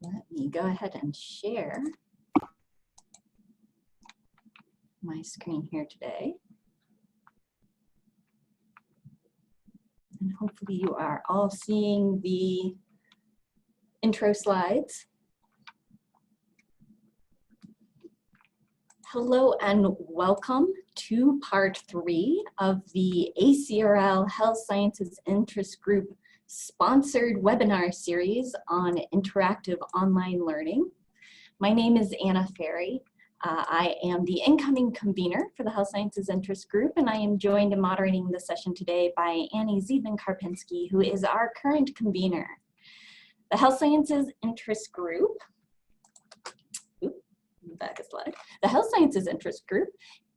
Let me go ahead and share my screen here today. And hopefully you are all seeing the intro slides. Hello and welcome to part 3 of the ACRL Health Sciences Interest Group sponsored webinar series on interactive online learning. My name is Anna Ferry. I am the incoming convener for the Health Sciences Interest Group, and I am joined in moderating the session today by Annie Ziedman-Karpinski, who is our current convener. The Health Sciences Interest Group, back a slide. The Health Sciences Interest Group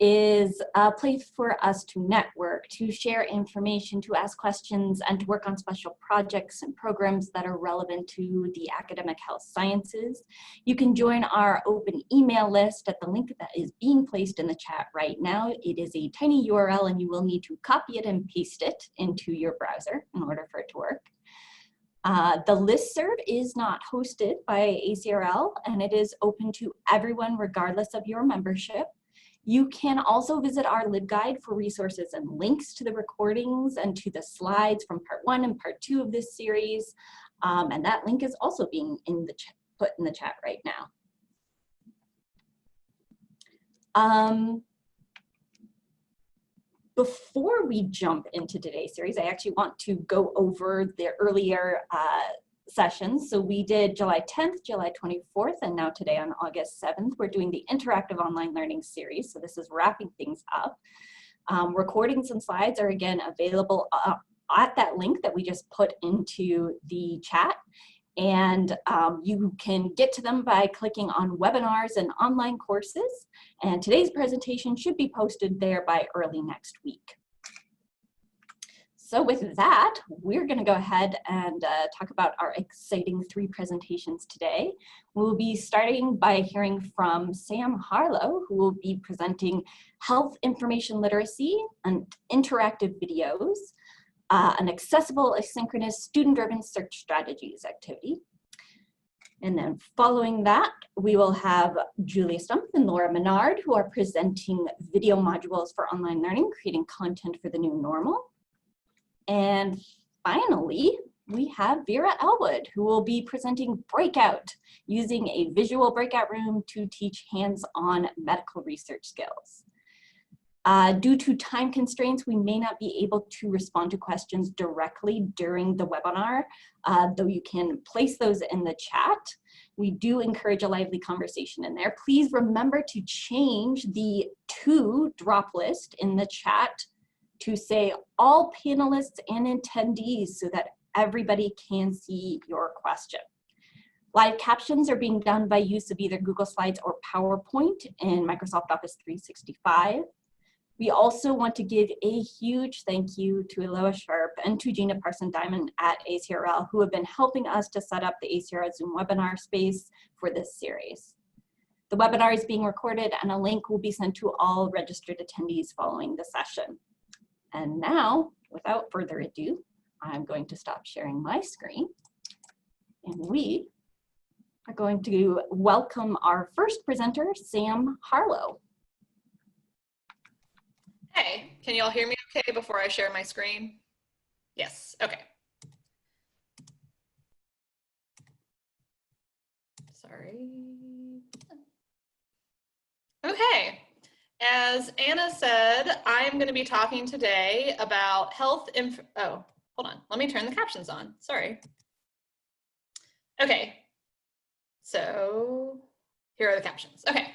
is a place for us to network, to share information, to ask questions, and to work on special projects and programs that are relevant to the academic health sciences. You can join our open email list at the link that is being placed in the chat right now. It is a tiny URL and you will need to copy it and paste it into your browser in order for it to work. The listserv is not hosted by ACRL and it is open to everyone regardless of your membership. You can also visit our LibGuide for resources and links to the recordings and to the slides from part 1 and part 2 of this series. And that link is also being put in the chat right now. Before we jump into today's series, I actually want to go over the earlier sessions. So we did July 10th, July 24th, and now today on August 7th, we're doing the interactive online learning series. So this is wrapping things up. Recordings and slides are again available at that link that we just put into the chat. And you can get to them by clicking on webinars and online courses. And today's presentation should be posted there by early next week. So with that, we're going to go ahead and talk about our exciting 3 presentations today. We'll be starting by hearing from Sam Harlow, who will be presenting health information literacy and interactive videos. An accessible, asynchronous, student-driven search strategies activity. And then following that, we will have Julia Stumpff and Laura Menard, who are presenting video modules for online learning, creating content for the new normal. And finally, we have Vera Elwood, who will be presenting Breakout, using a visual breakout room to teach hands-on medical research skills. Due to time constraints, we may not be able to respond to questions directly during the webinar, though you can place those in the chat. We do encourage a lively conversation in there. Please remember to change the to drop list in the chat to say all panelists and attendees so that everybody can see your question. Live captions are being done by use of either Google Slides or PowerPoint in Microsoft Office 365. We also want to give a huge thank you to Eloa Sharp and to Gina Parson-Diamond at ACRL, who have been helping us to set up the ACRL Zoom webinar space for this series. The webinar is being recorded and a link will be sent to all registered attendees following the session. And now, without further ado, I'm going to stop sharing my screen and we are going to welcome our first presenter, Sam Harlow. Hey, can you all hear me okay before I share my screen? Yes, okay. Sorry. Okay, as Anna said, I'm going to be talking today about health oh, hold on, let me turn the captions on, sorry. Okay, so here are the captions. Okay.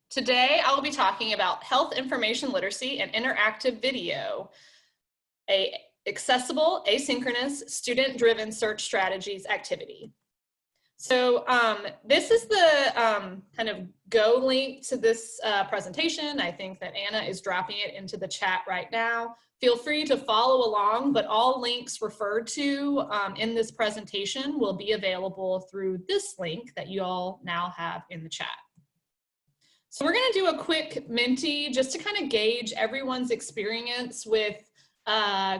Today, I will be talking about health information literacy and interactive video, an accessible, asynchronous, student-driven search strategies activity. So this is the kind of go link to this presentation. I think that Anna is dropping it into the chat right now. Feel free to follow along, but all links referred to in this presentation will be available through this link that you all now have in the chat. So we're going to do a quick Menti just to kind of gauge everyone's experience with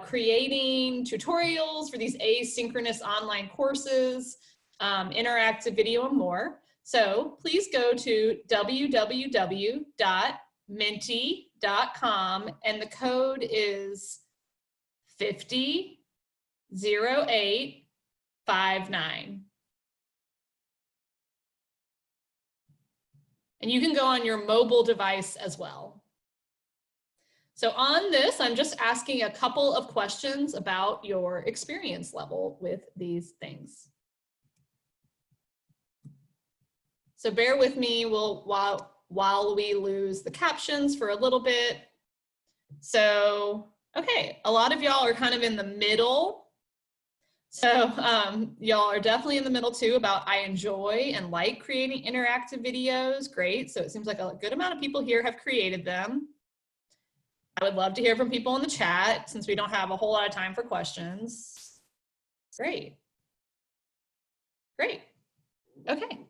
creating tutorials for these asynchronous online courses. interactive video and more. So please go to www.menti.com and the code is 500859. And you can go on your mobile device as well. So on this, I'm just asking a couple of questions about your experience level with these things. So bear with me while we lose the captions for a little bit. So, okay, a lot of y'all are kind of in the middle. So y'all are definitely in the middle too about I enjoy and like creating interactive videos. Great. So it seems like a good amount of people here have created them. I would love to hear from people in the chat since we don't have a whole lot of time for questions. Great. Great. Okay.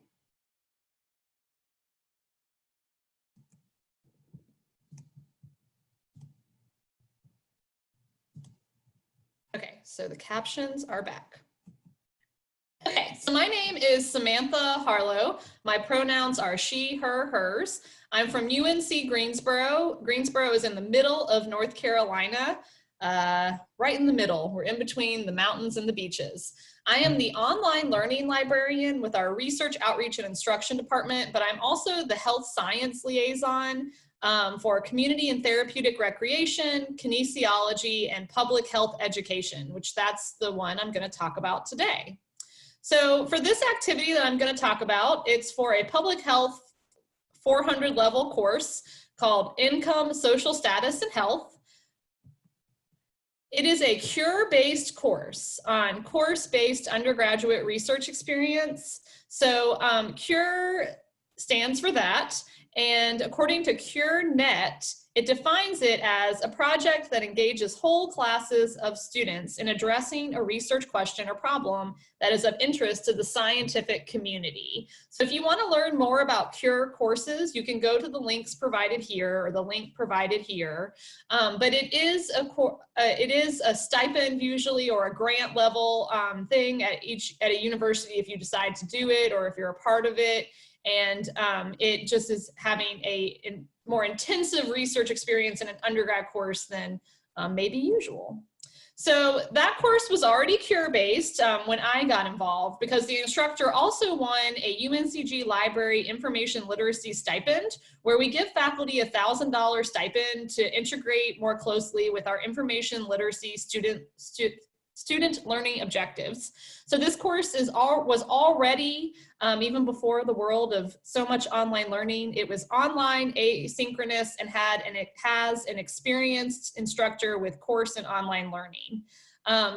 Okay, so the captions are back. Okay, so my name is Samantha Harlow. My pronouns are she, her, hers. I'm from UNC Greensboro. Greensboro is in the middle of North Carolina, right in the middle. We're in between the mountains and the beaches. I am the online learning librarian with our research, outreach, and instruction department, but I'm also the health science liaison for community and therapeutic recreation, kinesiology, and public health education, which that's the one I'm going to talk about today. So for this activity that I'm going to talk about, it's for a public health 400 level course called Income, Social Status, and Health. It is a CURE-based course on course-based undergraduate research experience. So CURE stands for that. And according to CureNet, it defines it as a project that engages whole classes of students in addressing a research question or problem that is of interest to the scientific community. So if you want to learn more about CURE courses, you can go to the links provided here or the link provided here. But it is a stipend usually or a grant level thing at a university if you decide to do it or if you're a part of it. And it just is having a more intensive research experience in an undergrad course than maybe usual. So that course was already CURE-based when I got involved because the instructor also won a UNCG Library Information Literacy Stipend, where we give faculty a $1,000 stipend to integrate more closely with our information literacy student learning objectives. So this course was already, even before the world of so much online learning, it was online, asynchronous, and it has an experienced instructor with course and online learning.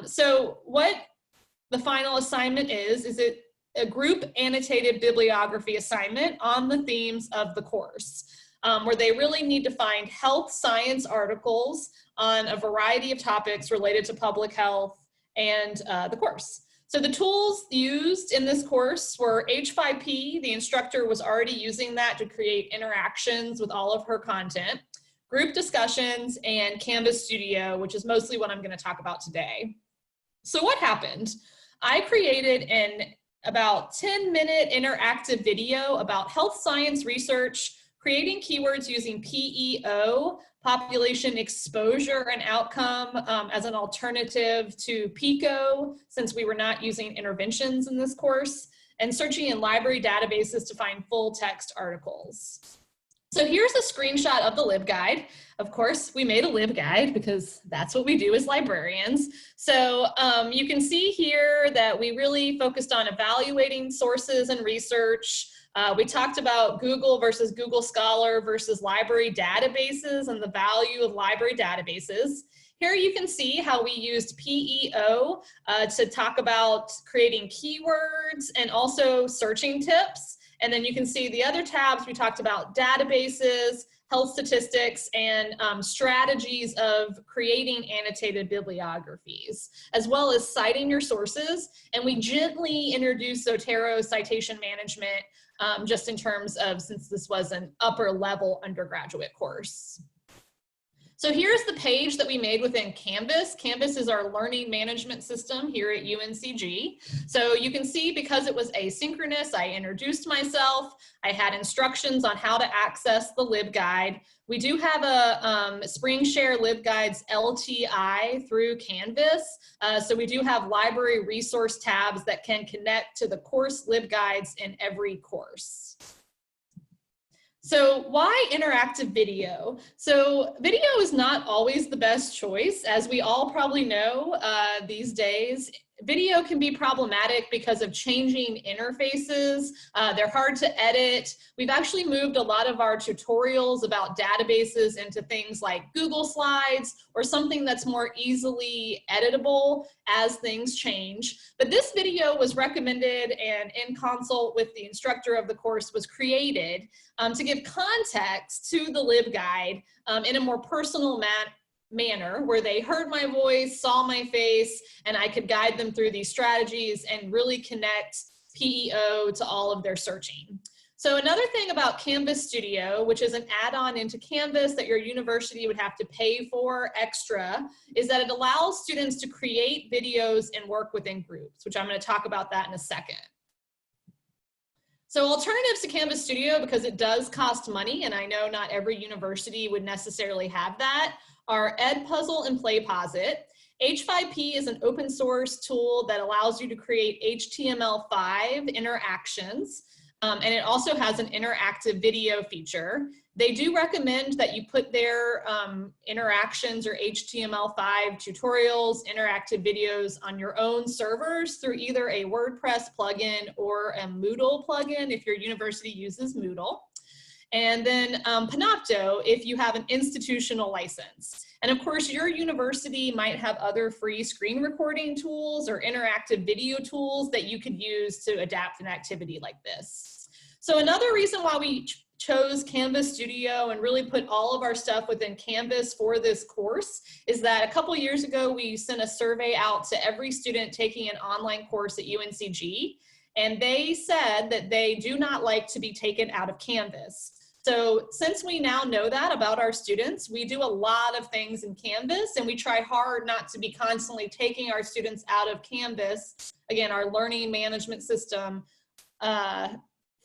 So what the final assignment is it a group annotated bibliography assignment on the themes of the course, where they really need to find health science articles on a variety of topics related to public health and the course. So the tools used in this course were H5P. The instructor was already using that to create interactions with all of her content, group discussions, and Canvas Studio, which is mostly what I'm going to talk about today. So what happened? I created an about 10-minute interactive video about health science research, creating keywords using PEO, population exposure and outcome, as an alternative to PICO, since we were not using interventions in this course, and searching in library databases to find full text articles. So here's a screenshot of the LibGuide. Of course, we made a LibGuide because that's what we do as librarians. So you can see here that we really focused on evaluating sources and research. We talked about Google versus Google Scholar versus library databases and the value of library databases. Here you can see how we used PEO to talk about creating keywords and also searching tips. And then you can see the other tabs, we talked about databases, health statistics, and strategies of creating annotated bibliographies, as well as citing your sources. And we gently introduced Zotero citation management just in terms of, since this was an upper level undergraduate course. So here's the page that we made within Canvas. Canvas is our learning management system here at UNCG. So you can see, because it was asynchronous, I introduced myself. I had instructions on how to access the LibGuide. We do have a SpringShare LibGuides LTI through Canvas. So we do have library resource tabs that can connect to the course LibGuides in every course. So why interactive video? So video is not always the best choice. As we all probably know these days, video can be problematic because of changing interfaces. They're hard to edit. We've actually moved a lot of our tutorials about databases into things like Google Slides or something that's more easily editable as things change. But this video was recommended and in consult with the instructor of the course was created to give context to the LibGuide in a more personal manner where they heard my voice, saw my face, and I could guide them through these strategies and really connect PEO to all of their searching. So another thing about Canvas Studio, which is an add-on into Canvas that your university would have to pay for extra, is that it allows students to create videos and work within groups, which I'm going to talk about that in a second. So alternatives to Canvas Studio, because it does cost money, and I know not every university would necessarily have that, are Edpuzzle and PlayPosit. H5P is an open source tool that allows you to create HTML5 interactions, and it also has an interactive video feature. They do recommend that you put their interactions or HTML5 tutorials, interactive videos on your own servers through either a WordPress plugin or a Moodle plugin if your university uses Moodle. And then Panopto if you have an institutional license. And of course, your university might have other free screen recording tools or interactive video tools that you could use to adapt an activity like this. So another reason why we chose Canvas Studio and really put all of our stuff within Canvas for this course is that a couple years ago, we sent a survey out to every student taking an online course at UNCG, and they said that they do not like to be taken out of Canvas. So since we now know that about our students, we do a lot of things in Canvas, and we try hard not to be constantly taking our students out of Canvas, again, our learning management system,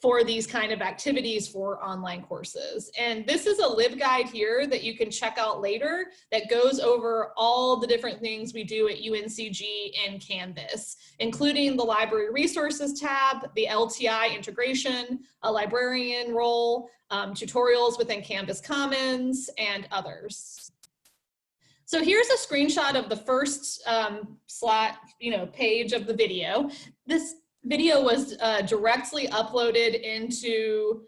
for these kind of activities for online courses. And this is a LibGuide here that you can check out later that goes over all the different things we do at UNCG in Canvas, including the library resources tab, the LTI integration, a librarian role, tutorials within Canvas Commons, and others. So here's a screenshot of the first page of the video. This video was directly uploaded into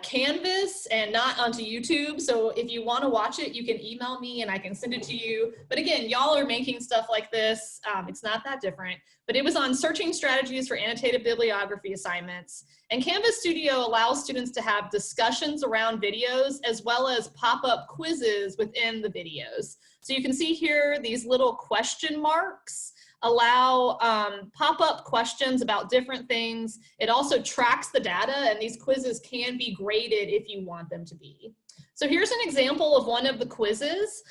Canvas and not onto YouTube. So if you want to watch it, you can email me and I can send it to you. But again, y'all are making stuff like this. It's not that different, but it was on searching strategies for annotated bibliography assignments. And Canvas Studio allows students to have discussions around videos as well as pop-up quizzes within the videos. So you can see here these little question marks allow pop-up questions about different things. It also tracks the data, and these quizzes can be graded if you want them to be. So here's an example of one of the quizzes.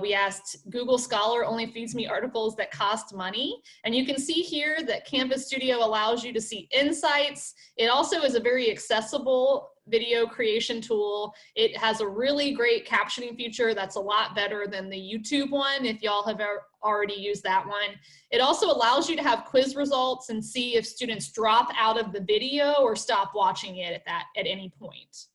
We asked, Google Scholar only feeds me articles that cost money. And you can see here that Canvas Studio allows you to see insights. It also is a very accessible video creation tool. It has a really great captioning feature that's a lot better than the YouTube one, if y'all have already used that one. It also allows you to have quiz results and see if students drop out of the video or stop watching it at any point.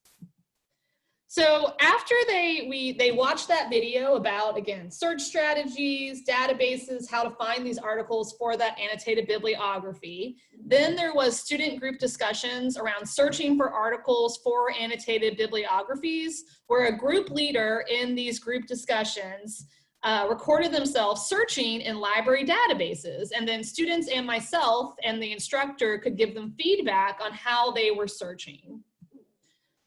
So after they watched that video about, again, search strategies, databases, how to find these articles for that annotated bibliography, then there was student group discussions around searching for articles for annotated bibliographies, where a group leader in these group discussions recorded themselves searching in library databases, and then students and myself and the instructor could give them feedback on how they were searching.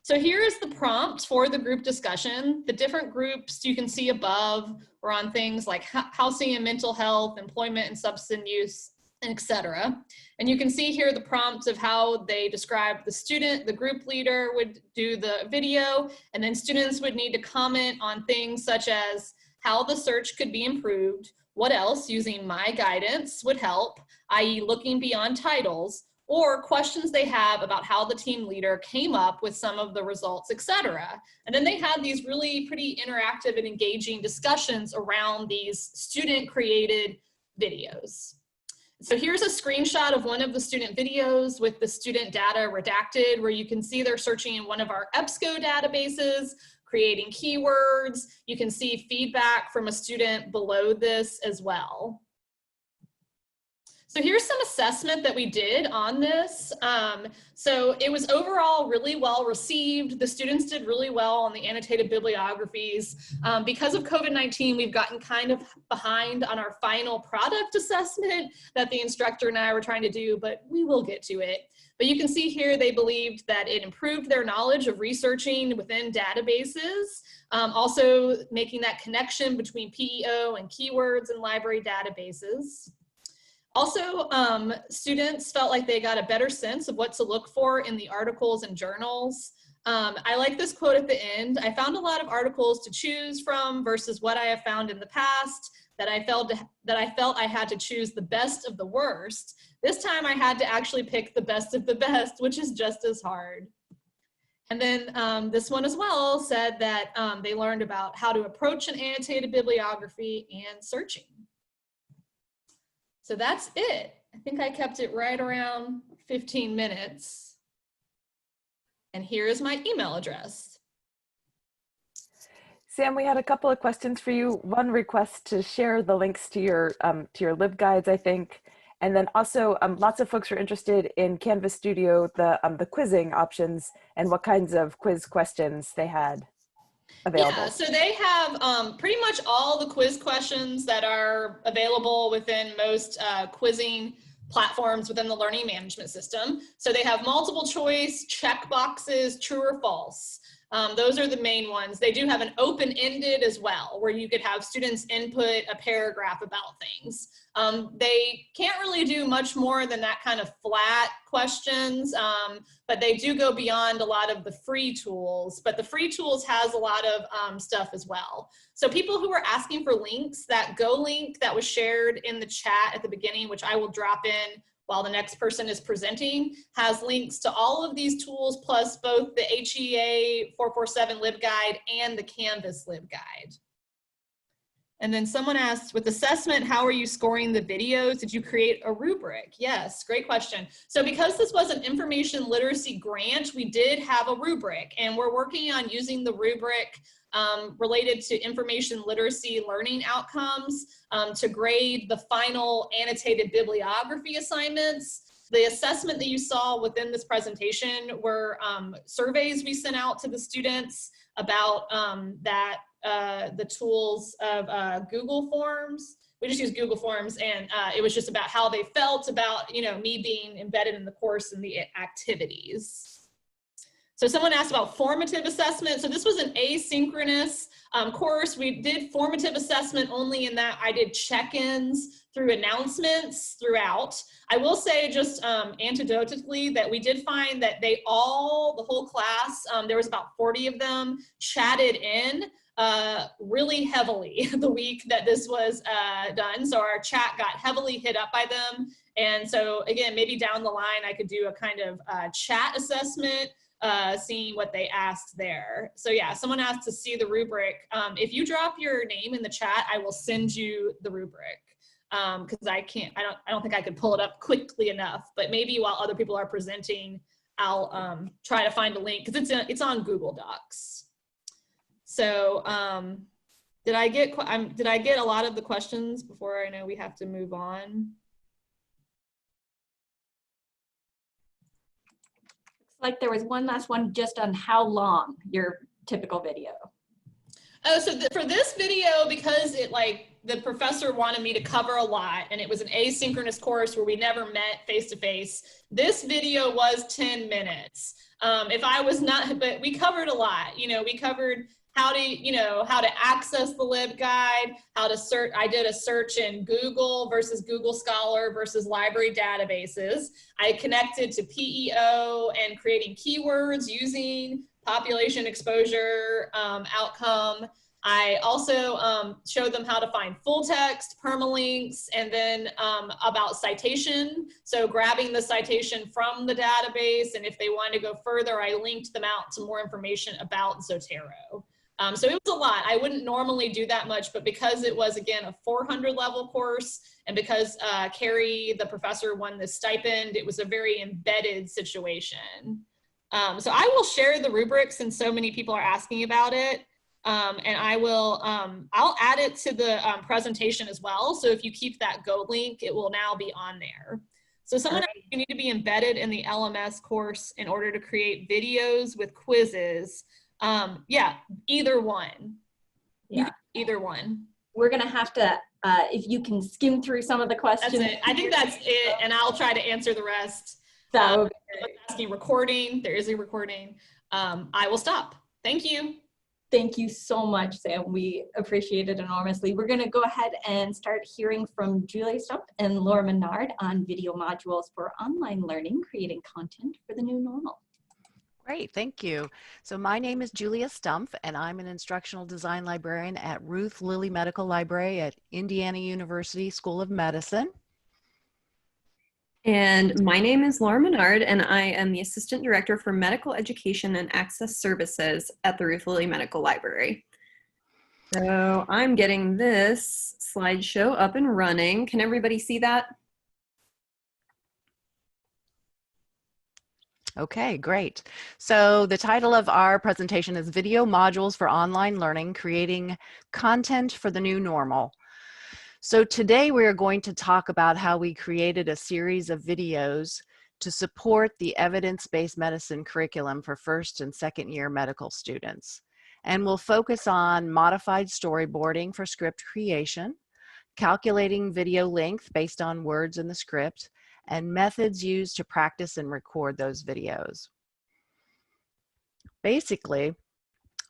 So here is the prompt for the group discussion. The different groups you can see above were on things like housing and mental health, employment and substance use, etc. And you can see here the prompts of how they described the student. The group leader would do the video, and then students would need to comment on things such as how the search could be improved, what else using my guidance would help, i.e. looking beyond titles, or questions they have about how the team leader came up with some of the results, etc. And then they had these really pretty interactive and engaging discussions around these student-created videos. So here's a screenshot of one of the student videos with the student data redacted, where you can see they're searching in one of our EBSCO databases, creating keywords. You can see feedback from a student below this as well. So here's some assessment that we did on this. So it was overall really well received. The students did really well on the annotated bibliographies. Because of COVID-19, we've gotten kind of behind on our final product assessment that the instructor and I were trying to do, but we will get to it. But you can see here they believed that it improved their knowledge of researching within databases, also making that connection between PEO and keywords in library databases. Also, students felt like they got a better sense of what to look for in the articles and journals. I like this quote at the end. I found a lot of articles to choose from versus what I have found in the past, that I felt I had to choose the best of the worst. This time I had to actually pick the best of the best, which is just as hard. And then this one as well said that they learned about how to approach an annotated bibliography and searching. So that's it. I think I kept it right around 15 minutes. And here is my email address. Sam, we had a couple of questions for you. One request to share the links to your LibGuides, I think. And then also lots of folks are interested in Canvas Studio, the quizzing options and what kinds of quiz questions they had available. Yeah, so they have pretty much all the quiz questions that are available within most quizzing platforms within the learning management system. So they have multiple choice, check boxes, true or false. Those are the main ones. They do have an open-ended as well, where you could have students input a paragraph about things. They can't really do much more than that kind of flat questions, but they do go beyond a lot of the free tools, but the free tools has a lot of stuff as well. So people who are asking for links, that Go link that was shared in the chat at the beginning, which I will drop in while the next person is presenting, has links to all of these tools, plus both the HEA 447 LibGuide and the Canvas LibGuide. And then someone asked, with assessment, how are you scoring the videos? Did you create a rubric? Yes, great question. So because this was an information literacy grant, we did have a rubric, and we're working on using the rubric related to information literacy learning outcomes to grade the final annotated bibliography assignments. The assessment that you saw within this presentation were surveys we sent out to the students about the tools of Google Forms. We just used Google Forms, and it was just about how they felt about, me being embedded in the course and the activities. So someone asked about formative assessment. So this was an asynchronous course. We did formative assessment only in that I did check-ins through announcements throughout. I will say just anecdotally that we did find that the whole class, there was about 40 of them, chatted in really heavily the week that this was done. So our chat got heavily hit up by them. And so again, maybe down the line, I could do a kind of chat assessment, seeing what they asked there. So yeah, someone asked to see the rubric. If you drop your name in the chat, I will send you the rubric. Because I don't think I could pull it up quickly enough, but maybe while other people are presenting, I'll try to find a link, because it's on Google Docs. So did I get a lot of the questions before I know we have to move on? Like there was one last one just on how long your typical video. Oh, so for this video, because the professor wanted me to cover a lot, and it was an asynchronous course where we never met face-to-face, this video was 10 minutes. If I was not, but we covered a lot. We covered how to access the LibGuide, how to search. I did a search in Google versus Google Scholar versus library databases. I connected to PEO and creating keywords using population exposure outcome. I also showed them how to find full text, permalinks, and then about citation. So grabbing the citation from the database, and if they wanted to go further, I linked them out to more information about Zotero. So it was a lot. I wouldn't normally do that much, but because it was, again, a 400 level course, and because Carrie, the professor, won this stipend, it was a very embedded situation. So I will share the rubrics, and so many people are asking about it. And I will, I'll add it to the presentation as well. So if you keep that Go link, it will now be on there. So someone asked, you need to be embedded in the LMS course in order to create videos with quizzes. Yeah, either one. Yeah, either one. We're gonna have to, if you can skim through some of the questions. That's it. I think that's it, and I'll try to answer the rest. That would be great. Asking recording, there is a recording. I will stop. Thank you. Thank you so much, Sam. We appreciate it enormously. We're gonna go ahead and start hearing from Julia Stumpff and Laura Menard on video modules for online learning, creating content for the new normal. Great, thank you. So my name is Julia Stumpff, and I'm an instructional design librarian at Ruth Lilly Medical Library at Indiana University School of Medicine. And my name is Laura Menard, and I am the Assistant Director for Medical Education and Access Services at the Ruth Lilly Medical Library. So I'm getting this slideshow up and running. Can everybody see that? Okay, great. So the title of our presentation is Video Modules for Online Learning, Creating Content for the New Normal. So today we are going to talk about how we created a series of videos to support the evidence-based medicine curriculum for first and second year medical students. And we'll focus on modified storyboarding for script creation, calculating video length based on words in the script, and methods used to practice and record those videos. Basically,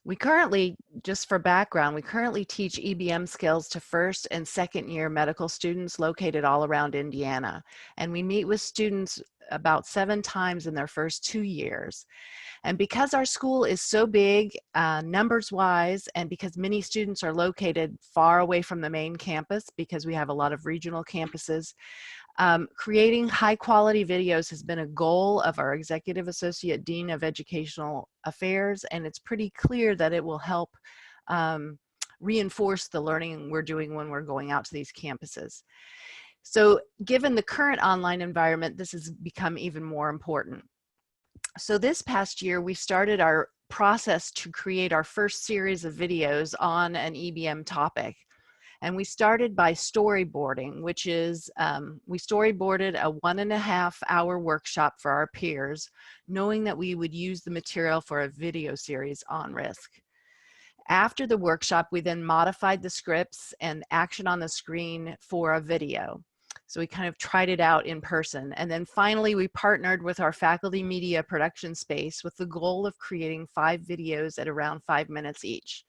we currently, just for background, we currently teach EBM skills to first and second year medical students located all around Indiana. And we meet with students about 7 times in their first 2 years. And because our school is so big, numbers-wise, and because many students are located far away from the main campus, because we have a lot of regional campuses, creating high-quality videos has been a goal of our Executive Associate Dean of Educational Affairs, and it's pretty clear that it will help reinforce the learning we're doing when we're going out to these campuses. So given the current online environment, this has become even more important. So this past year, we started our process to create our first series of videos on an EBM topic. And we started by storyboarding, which is, we storyboarded a 1.5 hour workshop for our peers, knowing that we would use the material for a video series on risk. After the workshop, we then modified the scripts and action on the screen for a video. So we kind of tried it out in person. And then finally, we partnered with our faculty media production space with the goal of creating 5 videos at around 5 minutes each.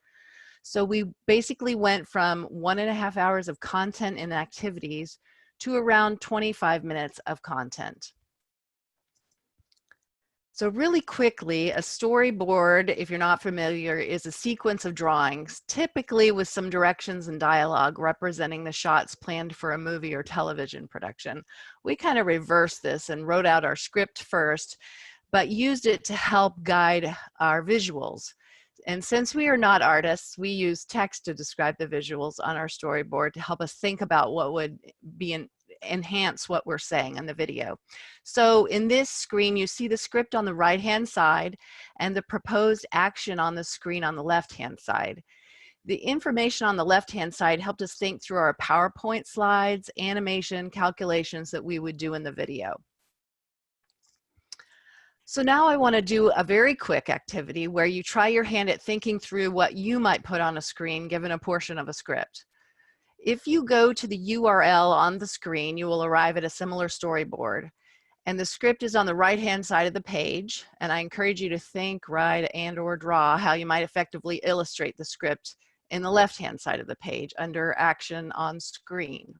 So we basically went from 1.5 hours of content and activities to around 25 minutes of content. So really quickly, a storyboard, if you're not familiar, is a sequence of drawings, typically with some directions and dialogue representing the shots planned for a movie or television production. We kind of reversed this and wrote out our script first, but used it to help guide our visuals. And since we are not artists, we use text to describe the visuals on our storyboard to help us think about what would be enhance what we're saying in the video. So in this screen, you see the script on the right-hand side and the proposed action on the screen on the left-hand side. The information on the left-hand side helped us think through our PowerPoint slides, animation, calculations that we would do in the video. So now I want to do a very quick activity where you try your hand at thinking through what you might put on a screen given a portion of a script. If you go to the URL on the screen, you will arrive at a similar storyboard. And the script is on the right-hand side of the page. And I encourage you to think, write, and/or draw how you might effectively illustrate the script in the left-hand side of the page under Action on Screen.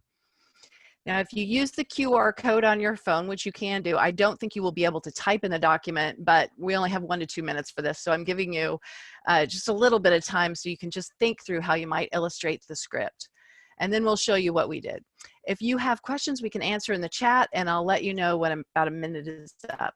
Now, if you use the QR code on your phone, which you can do, I don't think you will be able to type in the document, but we only have 1 to 2 minutes for this. So I'm giving you just a little bit of time so you can just think through how you might illustrate the script. And then we'll show you what we did. If you have questions, we can answer in the chat, and I'll let you know when about a minute is up.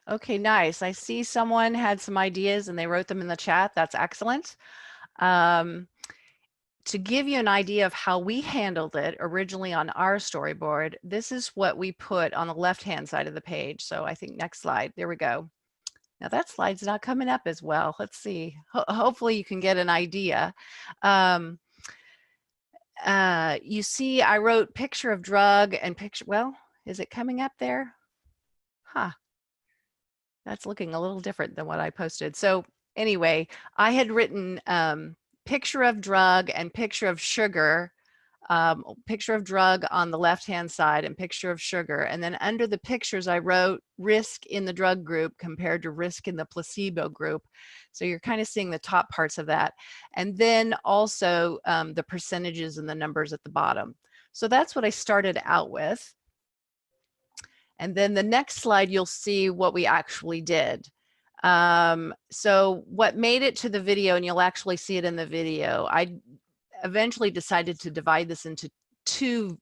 Okay, nice. I see someone had some ideas and they wrote them in the chat. That's excellent. To give you an idea of how we handled it originally on our storyboard, this is what we put on the left-hand side of the page. So I think next slide, there we go. Now that slide's not coming up as well. Let's see. Hopefully you can get an idea. You see, I wrote picture of drug and picture, well, is it coming up there? Huh. That's looking a little different than what I posted. So anyway, I had written picture of drug and picture of sugar, picture of drug on the left-hand side and picture of sugar. And then under the pictures, I wrote risk in the drug group compared to risk in the placebo group. So you're kind of seeing the top parts of that. And then also the percentages and the numbers at the bottom. So that's what I started out with. And then the next slide, you'll see what we actually did. So what made it to the video, and you'll actually see it in the video, I eventually decided to divide this into two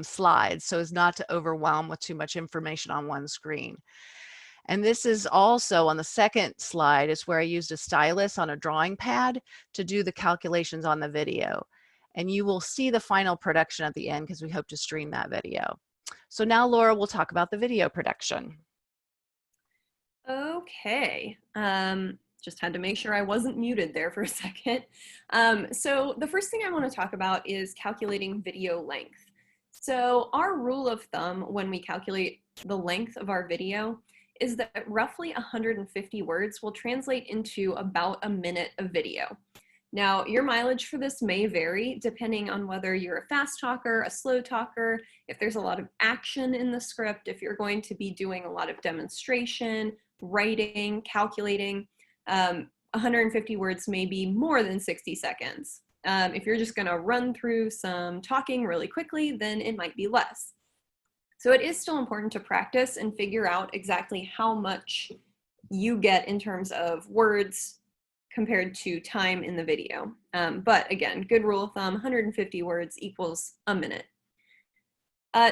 slides so as not to overwhelm with too much information on one screen. And this is also on the second slide is where I used a stylus on a drawing pad to do the calculations on the video. And you will see the final production at the end because we hope to stream that video. So now Laura will talk about the video production. Okay, just had to make sure I wasn't muted there for a second. So the first thing I want to talk about is calculating video length. So our rule of thumb when we calculate the length of our video is that roughly 150 words will translate into about a minute of video. Now, your mileage for this may vary depending on whether you're a fast talker, a slow talker, if there's a lot of action in the script, if you're going to be doing a lot of demonstration, writing, calculating. 150 words may be more than 60 seconds. If you're just going to run through some talking really quickly, then it might be less. So it is still important to practice and figure out exactly how much you get in terms of words compared to time in the video. But again, good rule of thumb, 150 words equals a minute.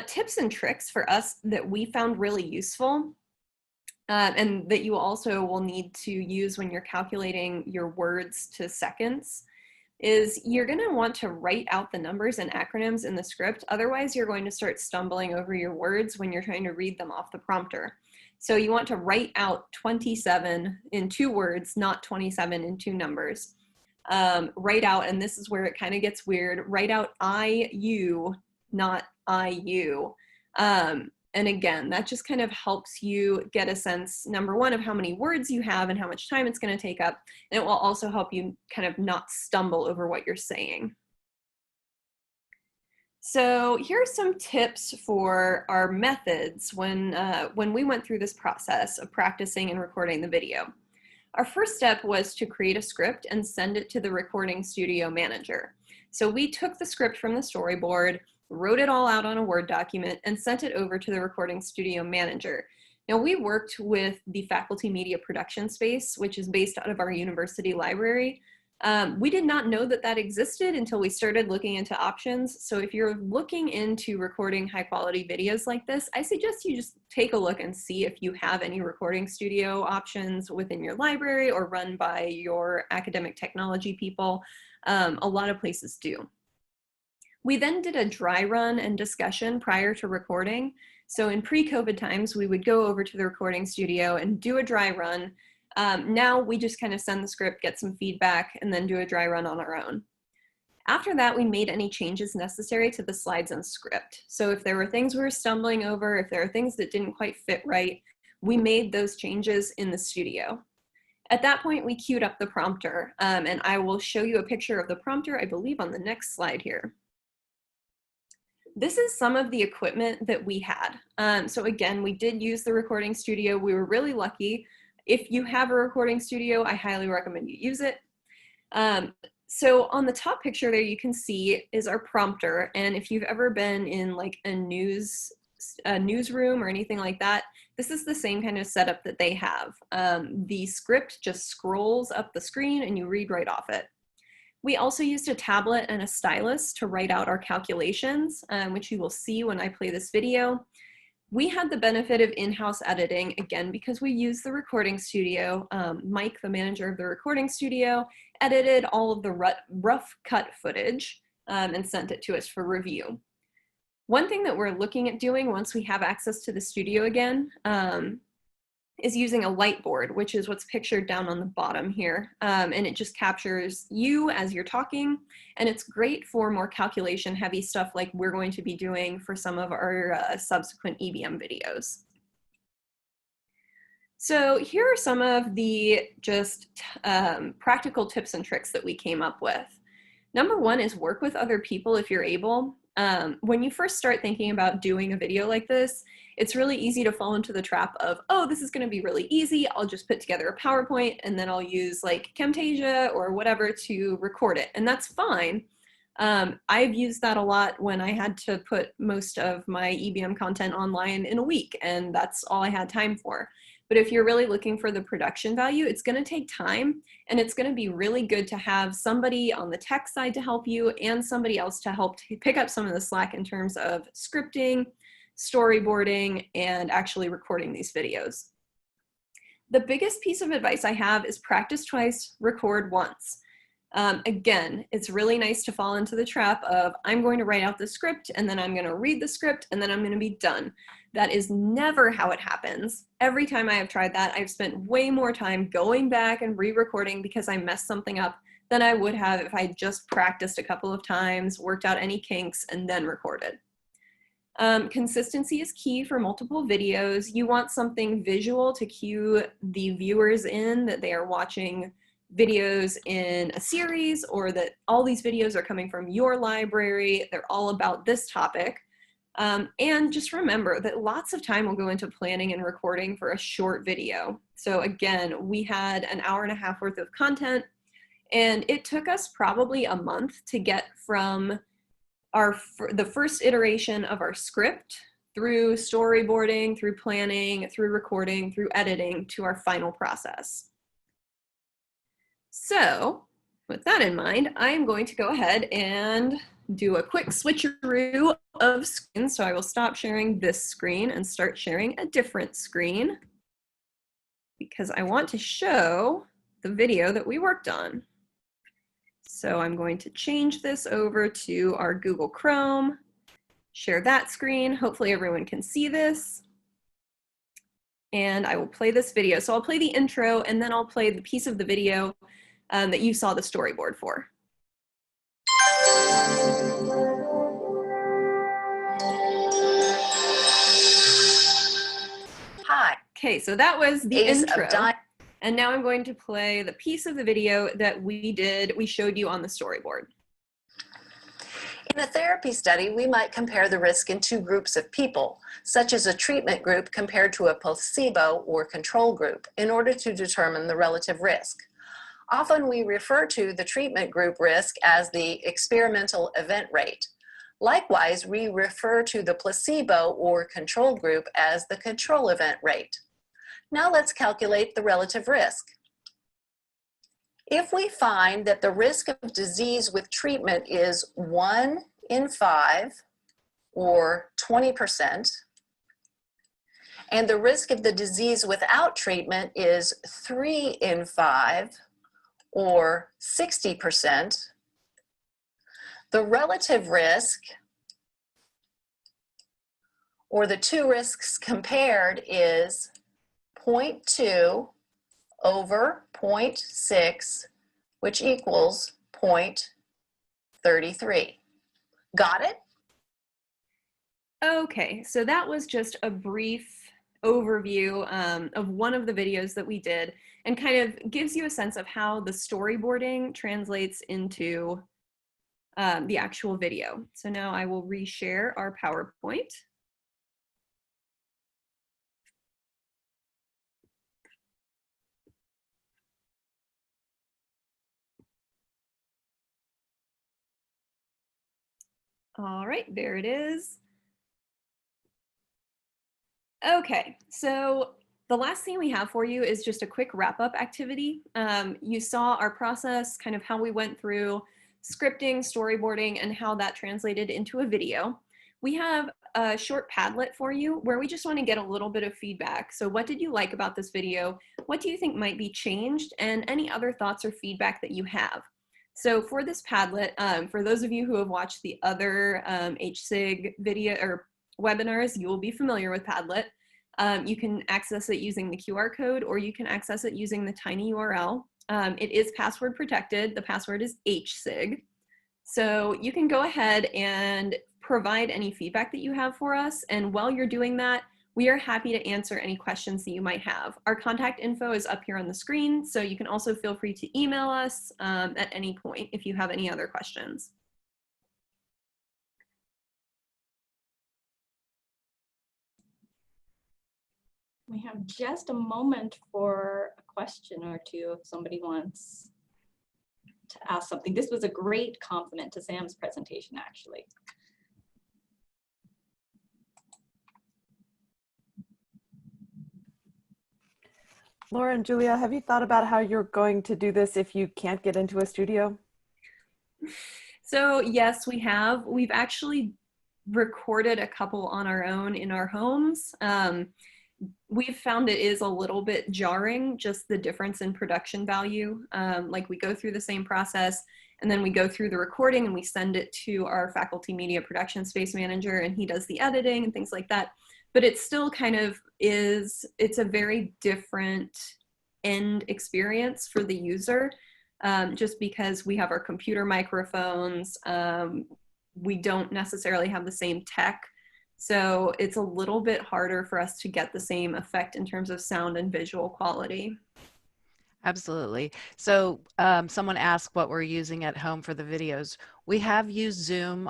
Tips and tricks for us that we found really useful and that you also will need to use when you're calculating your words to seconds is you're going to want to write out the numbers and acronyms in the script. Otherwise, you're going to start stumbling over your words when you're trying to read them off the prompter. So you want to write out 27 in 2 words, not 27 in 2 numbers. Write out, and this is where it kind of gets weird, write out I-U, not I-U. And again, that just kind of helps you get a sense, number one, of how many words you have and how much time it's going to take up. And it will also help you kind of not stumble over what you're saying. So here are some tips for our methods when we went through this process of practicing and recording the video. Our first step was to create a script and send it to the recording studio manager. So we took the script from the storyboard wrote it all out on a Word document, and sent it over to the recording studio manager. Now, we worked with the faculty media production space, which is based out of our university library. We did not know that that existed until we started looking into options. So if you're looking into recording high quality videos like this, I suggest you just take a look and see if you have any recording studio options within your library or run by your academic technology people. A lot of places do. We then did a dry run and discussion prior to recording. So in pre-COVID times, we would go over to the recording studio and do a dry run. Now we just kind of send the script, get some feedback, and then do a dry run on our own. After that, we made any changes necessary to the slides and script. So if there were things we were stumbling over, if there are things that didn't quite fit right, we made those changes in the studio. At that point, we queued up the prompter, and I will show you a picture of the prompter, I believe, on the next slide here. This is some of the equipment that we had. So again, we did use the recording studio. We were really lucky. If you have a recording studio, I highly recommend you use it. So on the top picture there, you can see is our prompter. And if you've ever been in like a newsroom or anything like that, this is the same kind of setup that they have. The script just scrolls up the screen and you read right off it. We also used a tablet and a stylus to write out our calculations, which you will see when I play this video. We had the benefit of in-house editing, again, because we use the recording studio. Mike, the manager of the recording studio, edited all of the rough cut footage and sent it to us for review. One thing that we're looking at doing once we have access to the studio again is using a light board, which is what's pictured down on the bottom here. And it just captures you as you're talking. And it's great for more calculation heavy stuff like we're going to be doing for some of our subsequent EBM videos. So here are some of the just practical tips and tricks that we came up with. Number one is work with other people if you're able. When you first start thinking about doing a video like this, it's really easy to fall into the trap of, oh, this is going to be really easy. I'll just put together a PowerPoint and then I'll use like Camtasia or whatever to record it. And that's fine. I've used that a lot when I had to put most of my EBM content online in a week, and that's all I had time for. But if you're really looking for the production value, it's going to take time, and it's going to be really good to have somebody on the tech side to help you and somebody else to help pick up some of the slack in terms of scripting, storyboarding, and actually recording these videos. The biggest piece of advice I have is practice twice, record once. Again, it's really nice to fall into the trap of I'm going to write out the script and then I'm going to read the script and then I'm going to be done. That is never how it happens. Every time I have tried that, I've spent way more time going back and re-recording because I messed something up than I would have if I just practiced a couple of times, worked out any kinks, and then recorded. Consistency is key for multiple videos. You want something visual to cue the viewers in that they are watching videos in a series, or that all these videos are coming from your library. They're all about this topic. And just remember that lots of time will go into planning and recording for a short video. So again, we had an hour and a half worth of content, and it took us probably a month to get from the first iteration of our script through storyboarding, through planning, through recording, through editing to our final process. So with that in mind, I'm going to go ahead and do a quick switcheroo of screens. So I will stop sharing this screen and start sharing a different screen because I want to show the video that we worked on. So I'm going to change this over to our Google Chrome, share that screen. Hopefully everyone can see this. And I will play this video. So I'll play the intro and then I'll play the piece of the video that you saw the storyboard for. Hi. Okay, so that was the intro. Of and now I'm going to play the piece of the video that we showed you on the storyboard. In a therapy study, we might compare the risk in two groups of people, such as a treatment group compared to a placebo or control group, in order to determine the relative risk. Often we refer to the treatment group risk as the experimental event rate. Likewise, we refer to the placebo or control group as the control event rate. Now let's calculate the relative risk. If we find that the risk of disease with treatment is 1 in 5, or 20%, and the risk of the disease without treatment is 3 in 5, or 60%, the relative risk, or the two risks compared, is 0.2 over 0.6, which equals 0.33. Got it? Okay, so that was just a brief overview of one of the videos that we did, and kind of gives you a sense of how the storyboarding translates into the actual video. So now I will reshare our PowerPoint. All right, there it is. Okay, so the last thing we have for you is just a quick wrap-up activity. You saw our process, kind of how we went through scripting, storyboarding, and how that translated into a video. We have a short Padlet for you where we just want to get a little bit of feedback. So what did you like about this video? What do you think might be changed? And any other thoughts or feedback that you have. So for this Padlet, for those of you who have watched the other HSIG video or webinars, you will be familiar with Padlet. You can access it using the QR code, or you can access it using the tiny URL. It is password protected. The password is HSIG. So you can go ahead and provide any feedback that you have for us. And while you're doing that, we are happy to answer any questions that you might have. Our contact info is up here on the screen, so you can also feel free to email us at any point if you have any other questions. We have just a moment for a question or two if somebody wants to ask something. This was a great compliment to Sam's presentation, actually. Laura and Julia, have you thought about how you're going to do this if you can't get into a studio? So yes, we have. We've actually recorded a couple on our own in our homes. We've found it is a little bit jarring, just the difference in production value. Like we go through the same process, and then we go through the recording and we send it to our faculty media production space manager, and he does the editing and things like that. But it still kind of is, it's a very different end experience for the user, just because we have our computer microphones. We don't necessarily have the same tech. So it's a little bit harder for us to get the same effect in terms of sound and visual quality. Absolutely. So someone asked what we're using at home for the videos. We have used Zoom.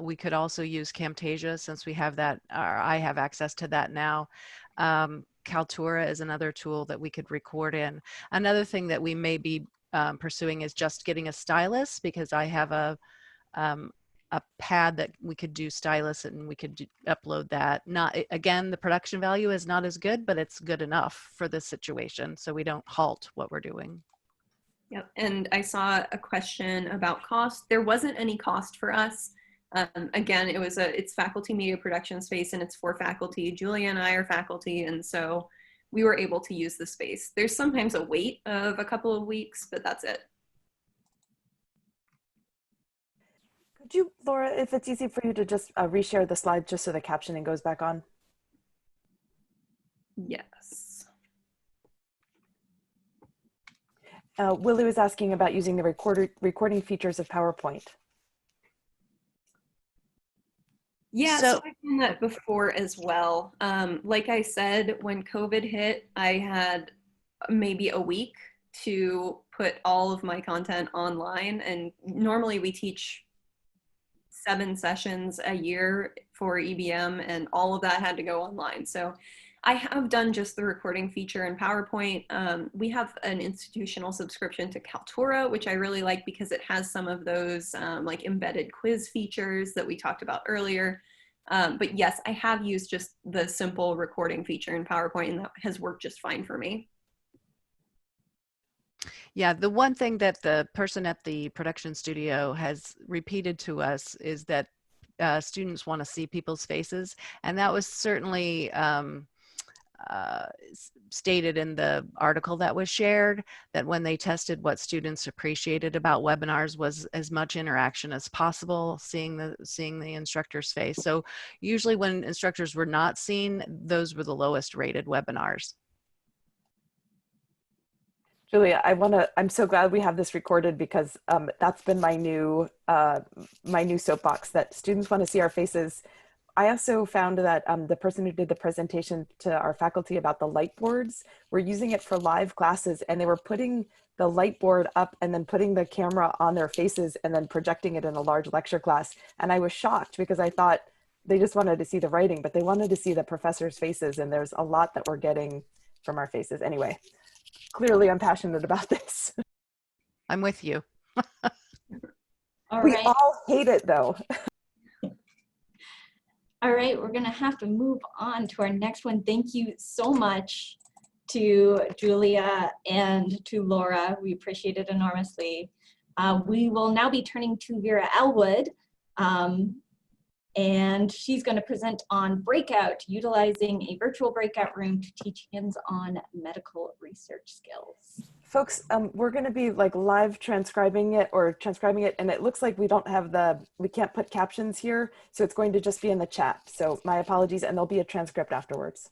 We could also use Camtasia since we have that, or I have access to that now. Kaltura is another tool that we could record in. Another thing that we may be pursuing is just getting a stylus, because I have a pad that we could do stylus and we could upload that. Not, again, the production value is not as good, but it's good enough for this situation, so we don't halt what we're doing. Yep, and I saw a question about cost. There wasn't any cost for us. Again, it's faculty media production space, and it's for faculty. Julia and I are faculty, and so we were able to use the space. There's sometimes a wait of a couple of weeks, but that's it. Could you, Laura, if it's easy for you to just reshare the slide just so the captioning goes back on? Yes. Willie was asking about using the recording features of PowerPoint. Yeah, so I've done that before as well. Like I said, when COVID hit, I had maybe a week to put all of my content online, and normally we teach 7 sessions a year for EBM, and all of that had to go online. So I have done just the recording feature in PowerPoint. We have an institutional subscription to Kaltura, which I really like because it has some of those like embedded quiz features that we talked about earlier. But yes, I have used just the simple recording feature in PowerPoint, and that has worked just fine for me. Yeah, the one thing that the person at the production studio has repeated to us is that students want to see people's faces, and that was certainly stated in the article that was shared, that when they tested what students appreciated about webinars was as much interaction as possible, seeing the instructor's face. So usually when instructors were not seen, those were the lowest rated webinars. Julia, I'm so glad we have this recorded, because that's been my new soapbox, that students want to see our faces. I also found that the person who did the presentation to our faculty about the light boards were using it for live classes, and they were putting the light board up and then putting the camera on their faces and then projecting it in a large lecture class. And I was shocked, because I thought they just wanted to see the writing, but they wanted to see the professors' faces, and there's a lot that we're getting from our faces. Anyway, clearly I'm passionate about this. I'm with you. All We right. all hate it though. All right, we're gonna have to move on to our next one. Thank you so much to Julia and to Laura. We appreciate it enormously. We will now be turning to Vera Elwood, and she's gonna present on breakout, utilizing a virtual breakout room to teach hands-on medical research skills. Folks, we're going to be like live transcribing it, and it looks like we can't put captions here, so it's going to just be in the chat. So my apologies, and there'll be a transcript afterwards.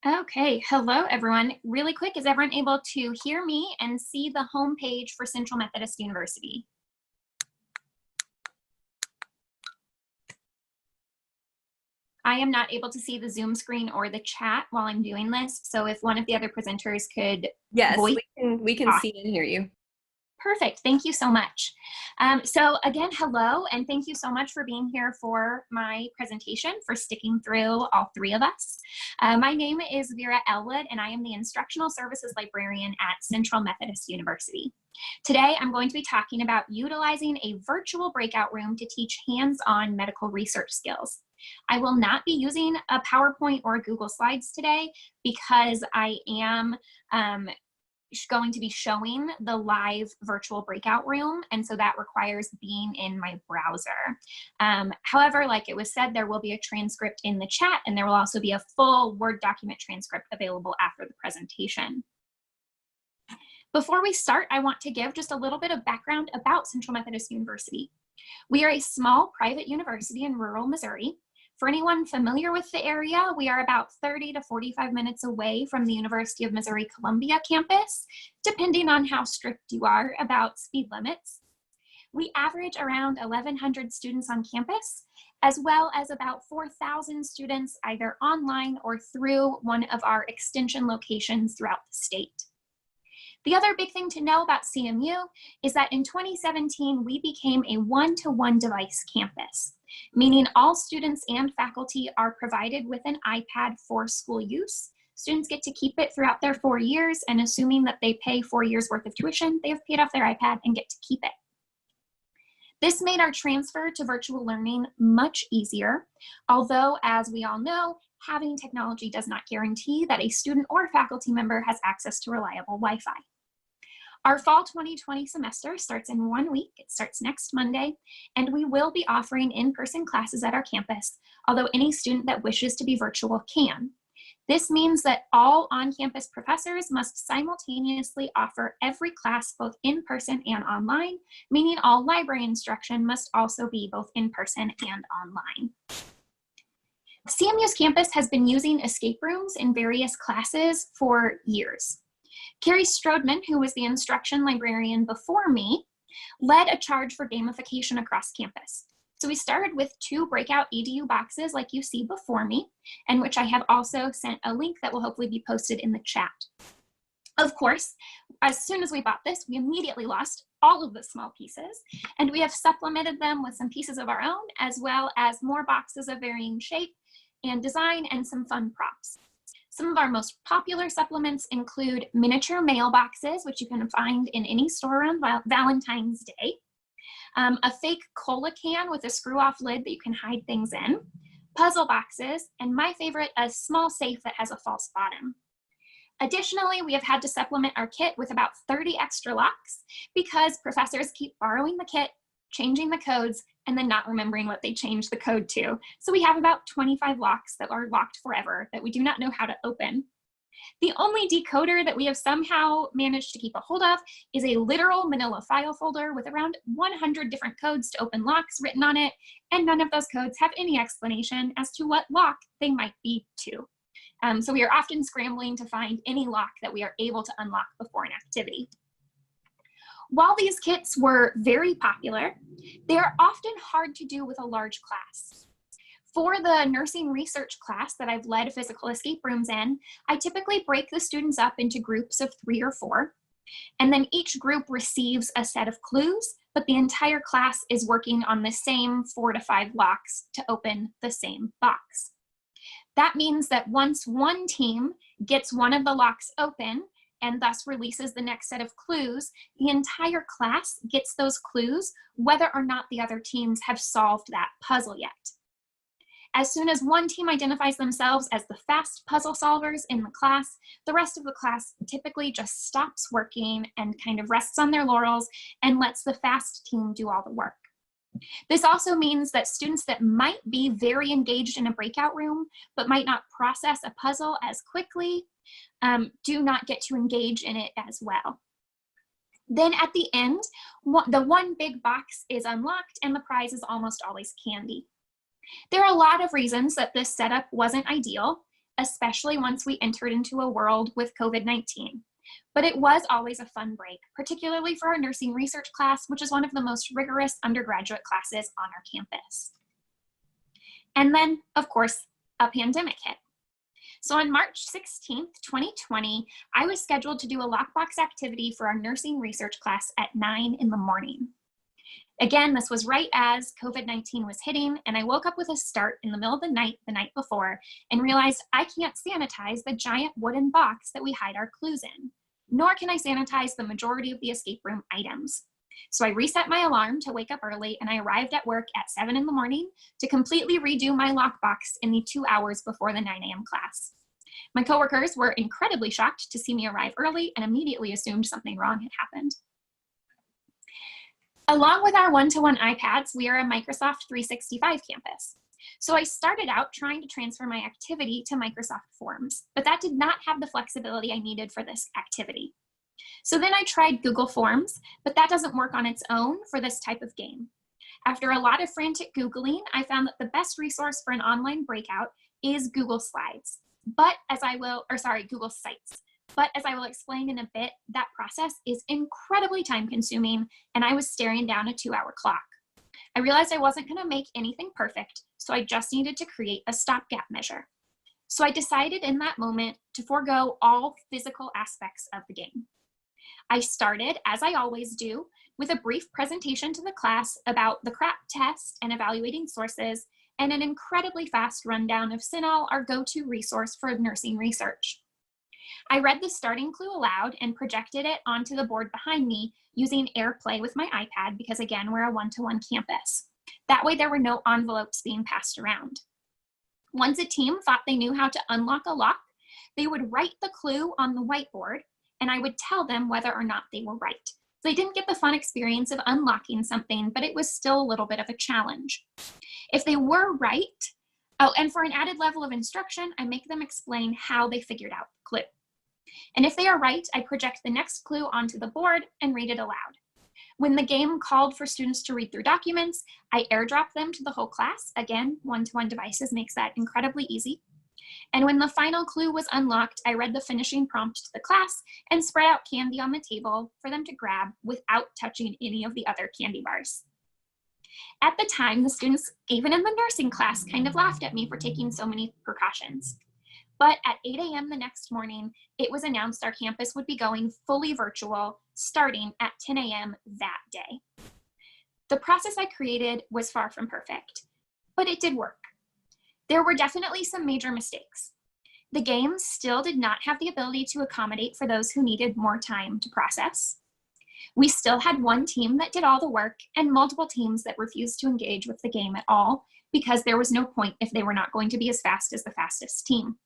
Okay, hello everyone. Really quick, is everyone able to hear me and see the homepage for Central Methodist University? I am not able to see the Zoom screen or the chat while I'm doing this, so if one of the other presenters could voice. We can see and hear you. Perfect, thank you so much. So again, hello, and thank you so much for being here for my presentation, for sticking through all three of us. My name is Vera Elwood, and I am the Instructional Services Librarian at Central Methodist University. Today, I'm going to be talking about utilizing a virtual breakout room to teach hands-on medical research skills. I will not be using a PowerPoint or Google Slides today, because I am going to be showing the live virtual breakout room, and so that requires being in my browser. However, like it was said, there will be a transcript in the chat, and there will also be a full Word document transcript available after the presentation. Before we start, I want to give just a little bit of background about Central Methodist University. We are a small private university in rural Missouri. For anyone familiar with the area, we are about 30 to 45 minutes away from the University of Missouri-Columbia campus, depending on how strict you are about speed limits. We average around 1,100 students on campus, as well as about 4,000 students either online or through one of our extension locations throughout the state. The other big thing to know about CMU is that in 2017, we became a one-to-one device campus, meaning all students and faculty are provided with an iPad for school use. Students get to keep it throughout their 4 years, and assuming that they pay 4 years worth of tuition, they have paid off their iPad and get to keep it. This made our transfer to virtual learning much easier, although, as we all know, having technology does not guarantee that a student or faculty member has access to reliable Wi-Fi. Our fall 2020 semester starts in 1 week. It starts next Monday, and we will be offering in-person classes at our campus, although any student that wishes to be virtual can. This means that all on-campus professors must simultaneously offer every class both in person and online, meaning all library instruction must also be both in person and online. CMU's campus has been using escape rooms in various classes for years. Carrie Strodeman, who was the instruction librarian before me, led a charge for gamification across campus. So we started with 2 breakout EDU boxes like you see before me, and which I have also sent a link that will hopefully be posted in the chat. Of course, as soon as we bought this, we immediately lost all of the small pieces, and we have supplemented them with some pieces of our own, as well as more boxes of varying shape and design and some fun props. Some of our most popular supplements include miniature mailboxes, which you can find in any store around Valentine's Day, a fake cola can with a screw-off lid that you can hide things in, puzzle boxes, and my favorite, a small safe that has a false bottom. Additionally, we have had to supplement our kit with about 30 extra locks because professors keep borrowing the kit, changing the codes, and then not remembering what they changed the code to. So we have about 25 locks that are locked forever that we do not know how to open. The only decoder that we have somehow managed to keep a hold of is a literal manila file folder with around 100 different codes to open locks written on it, and none of those codes have any explanation as to what lock they might be to. So we are often scrambling to find any lock that we are able to unlock before an activity. While these kits were very popular, they are often hard to do with a large class. For the nursing research class that I've led physical escape rooms in, I typically break the students up into groups of 3 or 4, and then each group receives a set of clues, but the entire class is working on the same 4 to 5 locks to open the same box. That means that once one team gets one of the locks open and thus releases the next set of clues, the entire class gets those clues whether or not the other teams have solved that puzzle yet. As soon as one team identifies themselves as the fast puzzle solvers in the class, the rest of the class typically just stops working and kind of rests on their laurels and lets the fast team do all the work. This also means that students that might be very engaged in a breakout room, but might not process a puzzle as quickly, do not get to engage in it as well. Then at the end, the one big box is unlocked and the prize is almost always candy. There are a lot of reasons that this setup wasn't ideal, especially once we entered into a world with COVID-19. But it was always a fun break, particularly for our nursing research class, which is one of the most rigorous undergraduate classes on our campus. And then, of course, a pandemic hit. So on March 16th, 2020, I was scheduled to do a lockbox activity for our nursing research class at 9 in the morning. Again, this was right as COVID-19 was hitting, and I woke up with a start in the middle of the night before and realized I can't sanitize the giant wooden box that we hide our clues in, nor can I sanitize the majority of the escape room items. So I reset my alarm to wake up early, and I arrived at work at 7 in the morning to completely redo my lockbox in the 2 hours before the 9 a.m. class. My coworkers were incredibly shocked to see me arrive early and immediately assumed something wrong had happened. Along with our one-to-one iPads, we are a Microsoft 365 campus. So I started out trying to transfer my activity to Microsoft Forms, but that did not have the flexibility I needed for this activity. So then I tried Google Forms, but that doesn't work on its own for this type of game. After a lot of frantic Googling, I found that the best resource for an online breakout is Google Slides, Google Sites. But as I will explain in a bit, that process is incredibly time consuming, and I was staring down a 2-hour clock. I realized I wasn't going to make anything perfect, so I just needed to create a stopgap measure. So I decided in that moment to forego all physical aspects of the game. I started, as I always do, with a brief presentation to the class about the CRAP test and evaluating sources, and an incredibly fast rundown of CINAHL, our go-to resource for nursing research. I read the starting clue aloud and projected it onto the board behind me using AirPlay with my iPad because, again, we're a one-to-one campus. That way there were no envelopes being passed around. Once a team thought they knew how to unlock a lock, they would write the clue on the whiteboard, and I would tell them whether or not they were right. So they didn't get the fun experience of unlocking something, but it was still a little bit of a challenge. If they were right, and for an added level of instruction, I make them explain how they figured out the clue. And if they are right, I project the next clue onto the board and read it aloud. When the game called for students to read through documents, I airdrop them to the whole class. Again, one-to-one devices makes that incredibly easy. And when the final clue was unlocked, I read the finishing prompt to the class and spread out candy on the table for them to grab without touching any of the other candy bars. At the time, the students, even in the nursing class, kind of laughed at me for taking so many precautions. But at 8 a.m. the next morning, it was announced our campus would be going fully virtual starting at 10 a.m. that day. The process I created was far from perfect, but it did work. There were definitely some major mistakes. The games still did not have the ability to accommodate for those who needed more time to process. We still had one team that did all the work and multiple teams that refused to engage with the game at all because there was no point if they were not going to be as fast as the fastest team.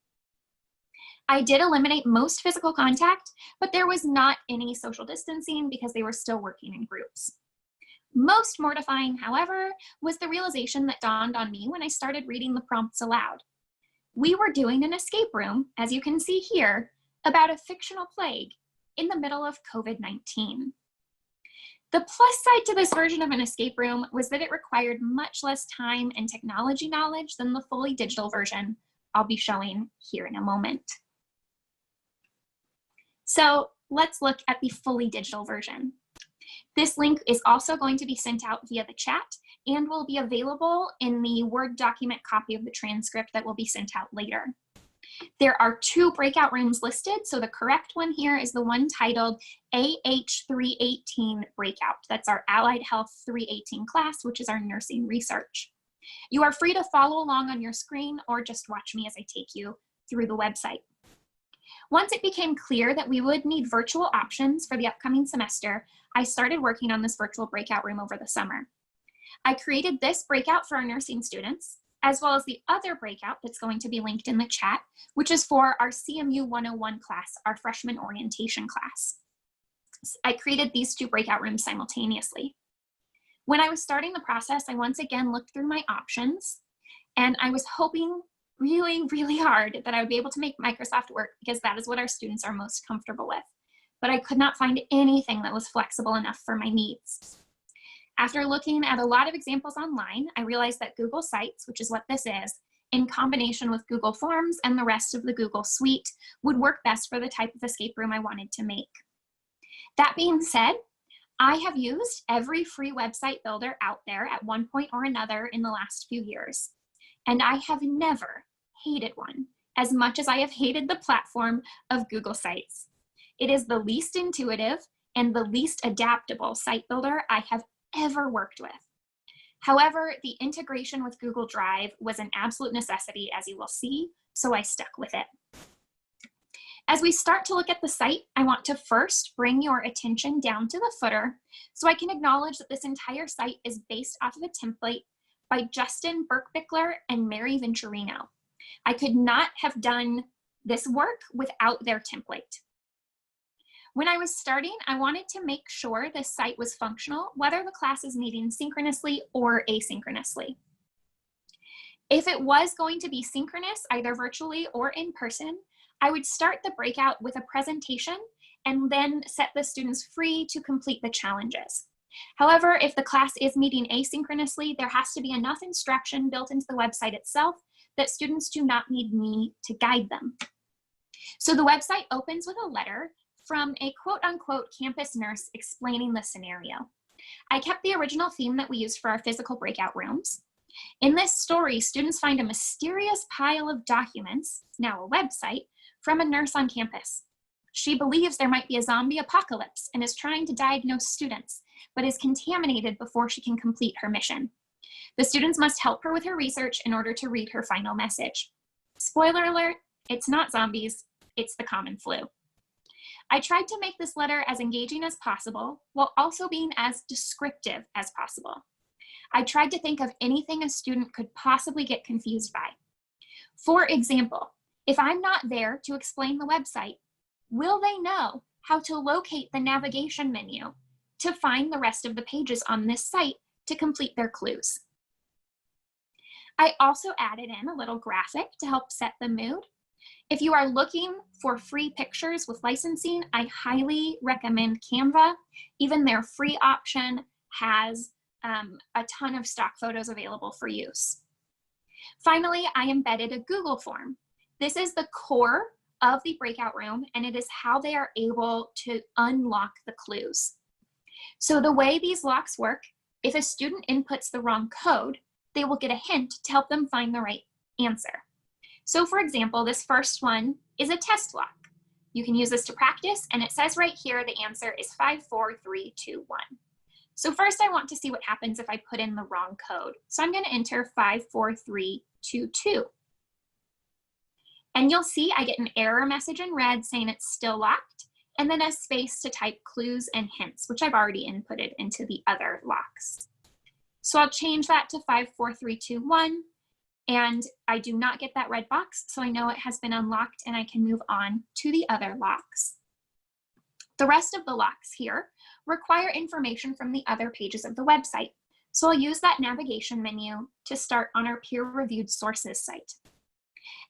I did eliminate most physical contact, but there was not any social distancing because they were still working in groups. Most mortifying, however, was the realization that dawned on me when I started reading the prompts aloud. We were doing an escape room, as you can see here, about a fictional plague in the middle of COVID-19. The plus side to this version of an escape room was that it required much less time and technology knowledge than the fully digital version I'll be showing here in a moment. So let's look at the fully digital version. This link is also going to be sent out via the chat and will be available in the Word document copy of the transcript that will be sent out later. There are 2 breakout rooms listed, so the correct one here is the one titled AH318 Breakout. That's our Allied Health 318 class, which is our nursing research. You are free to follow along on your screen or just watch me as I take you through the website. Once it became clear that we would need virtual options for the upcoming semester, I started working on this virtual breakout room over the summer. I created this breakout for our nursing students, as well as the other breakout that's going to be linked in the chat, which is for our CMU 101 class, our freshman orientation class. I created these 2 breakout rooms simultaneously. When I was starting the process, I once again looked through my options, and I was hoping really, really hard that I would be able to make Microsoft work because that is what our students are most comfortable with. But I could not find anything that was flexible enough for my needs. After looking at a lot of examples online, I realized that Google Sites, which is what this is, in combination with Google Forms and the rest of the Google suite, would work best for the type of escape room I wanted to make. That being said, I have used every free website builder out there at one point or another in the last few years, and I have never hated one as much as I have hated the platform of Google Sites. It is the least intuitive and the least adaptable site builder I have ever worked with. However, the integration with Google Drive was an absolute necessity, as you will see, so I stuck with it. As we start to look at the site, I want to first bring your attention down to the footer so I can acknowledge that this entire site is based off of a template by Justin Birkbickler and Mary Venturino. I could not have done this work without their template. When I was starting, I wanted to make sure the site was functional, whether the class is meeting synchronously or asynchronously. If it was going to be synchronous, either virtually or in person, I would start the breakout with a presentation and then set the students free to complete the challenges. However, if the class is meeting asynchronously, there has to be enough instruction built into the website itself that students do not need me to guide them. So the website opens with a letter from a quote-unquote campus nurse explaining the scenario. I kept the original theme that we used for our physical breakout rooms. In this story, students find a mysterious pile of documents, now a website, from a nurse on campus. She believes there might be a zombie apocalypse and is trying to diagnose students, but is contaminated before she can complete her mission. The students must help her with her research in order to read her final message. Spoiler alert, it's not zombies, it's the common flu. I tried to make this letter as engaging as possible while also being as descriptive as possible. I tried to think of anything a student could possibly get confused by. For example, if I'm not there to explain the website, will they know how to locate the navigation menu to find the rest of the pages on this site to complete their clues? I also added in a little graphic to help set the mood. If you are looking for free pictures with licensing, I highly recommend Canva. Even their free option has a ton of stock photos available for use. Finally, I embedded a Google form. This is the core of the breakout room, and it is how they are able to unlock the clues. So the way these locks work if a student inputs the wrong code, they will get a hint to help them find the right answer. So for example, this first one is a test lock. You can use this to practice, and it says right here the answer is 54321. So first I want to see what happens if I put in the wrong code. So I'm going to enter 54322. And you'll see I get an error message in red saying it's still locked, and then a space to type clues and hints, which I've already inputted into the other locks. So I'll change that to 54321, and I do not get that red box, so I know it has been unlocked and I can move on to the other locks. The rest of the locks here require information from the other pages of the website, so I'll use that navigation menu to start on our peer-reviewed sources site.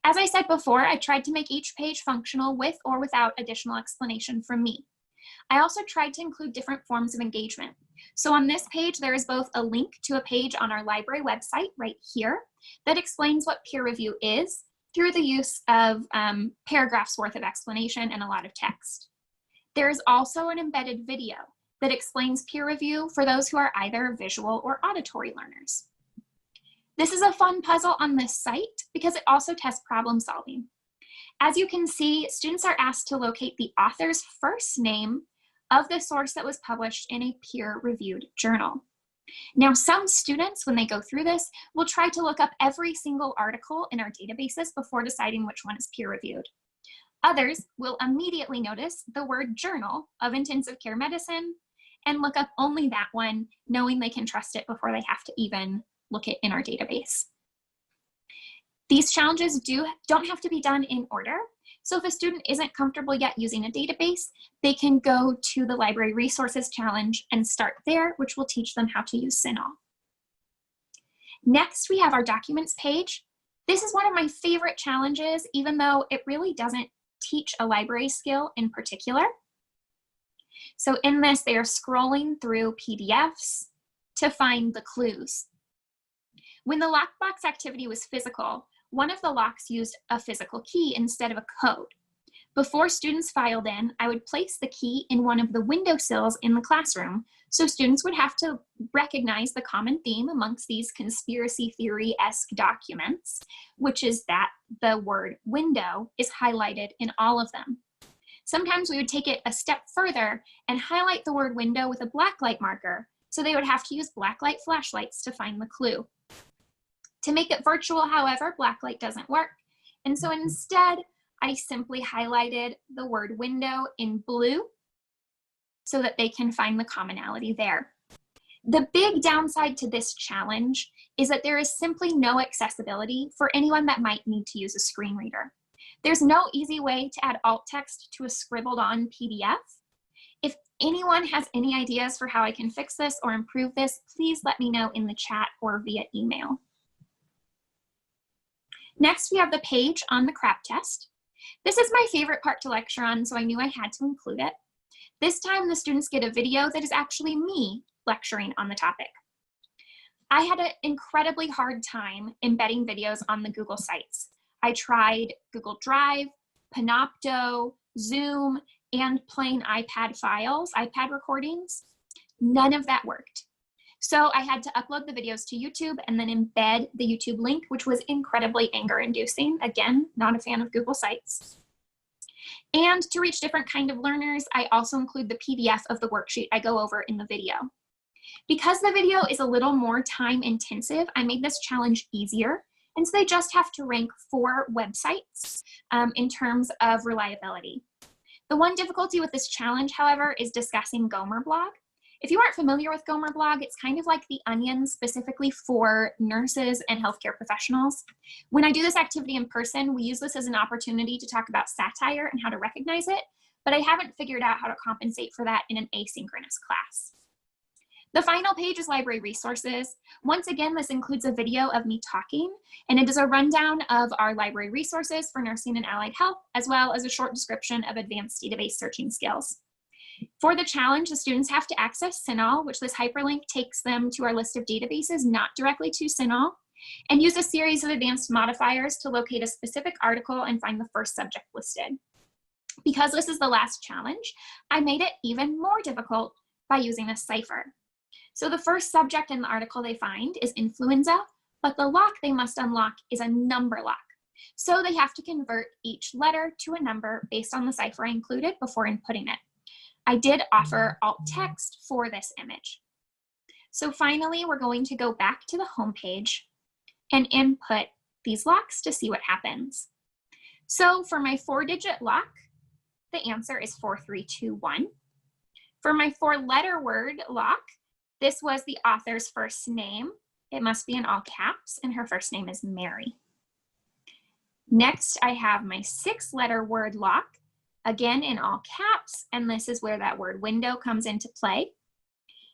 As I said before, I tried to make each page functional with or without additional explanation from me. I also tried to include different forms of engagement. So on this page, there is both a link to a page on our library website right here that explains what peer review is through the use of paragraphs worth of explanation and a lot of text. There is also an embedded video that explains peer review for those who are either visual or auditory learners. This is a fun puzzle on this site because it also tests problem solving. As you can see, students are asked to locate the author's first name of the source that was published in a peer-reviewed journal. Now, some students, when they go through this, will try to look up every single article in our databases before deciding which one is peer-reviewed. Others will immediately notice the word journal of intensive care medicine and look up only that one, knowing they can trust it before they have to even look it in our database. These challenges don't have to be done in order. So if a student isn't comfortable yet using a database, they can go to the Library Resources Challenge and start there, which will teach them how to use CINAHL. Next, we have our documents page. This is one of my favorite challenges, even though it really doesn't teach a library skill in particular. So in this, they are scrolling through PDFs to find the clues. When the lockbox activity was physical, one of the locks used a physical key instead of a code. Before students filed in, I would place the key in one of the windowsills in the classroom, so students would have to recognize the common theme amongst these conspiracy theory-esque documents, which is that the word window is highlighted in all of them. Sometimes we would take it a step further and highlight the word window with a blacklight marker, so they would have to use blacklight flashlights to find the clue. To make it virtual, however, blacklight doesn't work. And so instead, I simply highlighted the word window in blue so that they can find the commonality there. The big downside to this challenge is that there is simply no accessibility for anyone that might need to use a screen reader. There's no easy way to add alt text to a scribbled on PDF. If anyone has any ideas for how I can fix this or improve this, please let me know in the chat or via email. Next, we have the page on the CRAP test. This is my favorite part to lecture on, so I knew I had to include it. This time, the students get a video that is actually me lecturing on the topic. I had an incredibly hard time embedding videos on the Google sites. I tried Google Drive, Panopto, Zoom, and plain iPad files, iPad recordings. None of that worked. So I had to upload the videos to YouTube and then embed the YouTube link, which was incredibly anger-inducing. Again, not a fan of Google Sites. And to reach different kind of learners, I also include the PDF of the worksheet I go over in the video. Because the video is a little more time intensive, I made this challenge easier. And so they just have to rank 4 websites in terms of reliability. The one difficulty with this challenge, however, is discussing Gomer Blog. If you aren't familiar with Gomer Blog, it's kind of like The Onion specifically for nurses and healthcare professionals. When I do this activity in person, we use this as an opportunity to talk about satire and how to recognize it, but I haven't figured out how to compensate for that in an asynchronous class. The final page is library resources. Once again, this includes a video of me talking, and it is a rundown of our library resources for nursing and allied health, as well as a short description of advanced database searching skills. For the challenge, the students have to access CINAHL, which this hyperlink takes them to our list of databases, not directly to CINAHL, and use a series of advanced modifiers to locate a specific article and find the first subject listed. Because this is the last challenge, I made it even more difficult by using a cipher. So the first subject in the article they find is influenza, but the lock they must unlock is a number lock. So they have to convert each letter to a number based on the cipher I included before inputting it. I did offer alt text for this image. So finally, we're going to go back to the home page and input these locks to see what happens. So for my 4-digit lock, the answer is 4321. For my 4-letter word lock, this was the author's first name. It must be in all caps, and her first name is Mary. Next, I have my 6-letter word lock, again in all caps, and this is where that word window comes into play.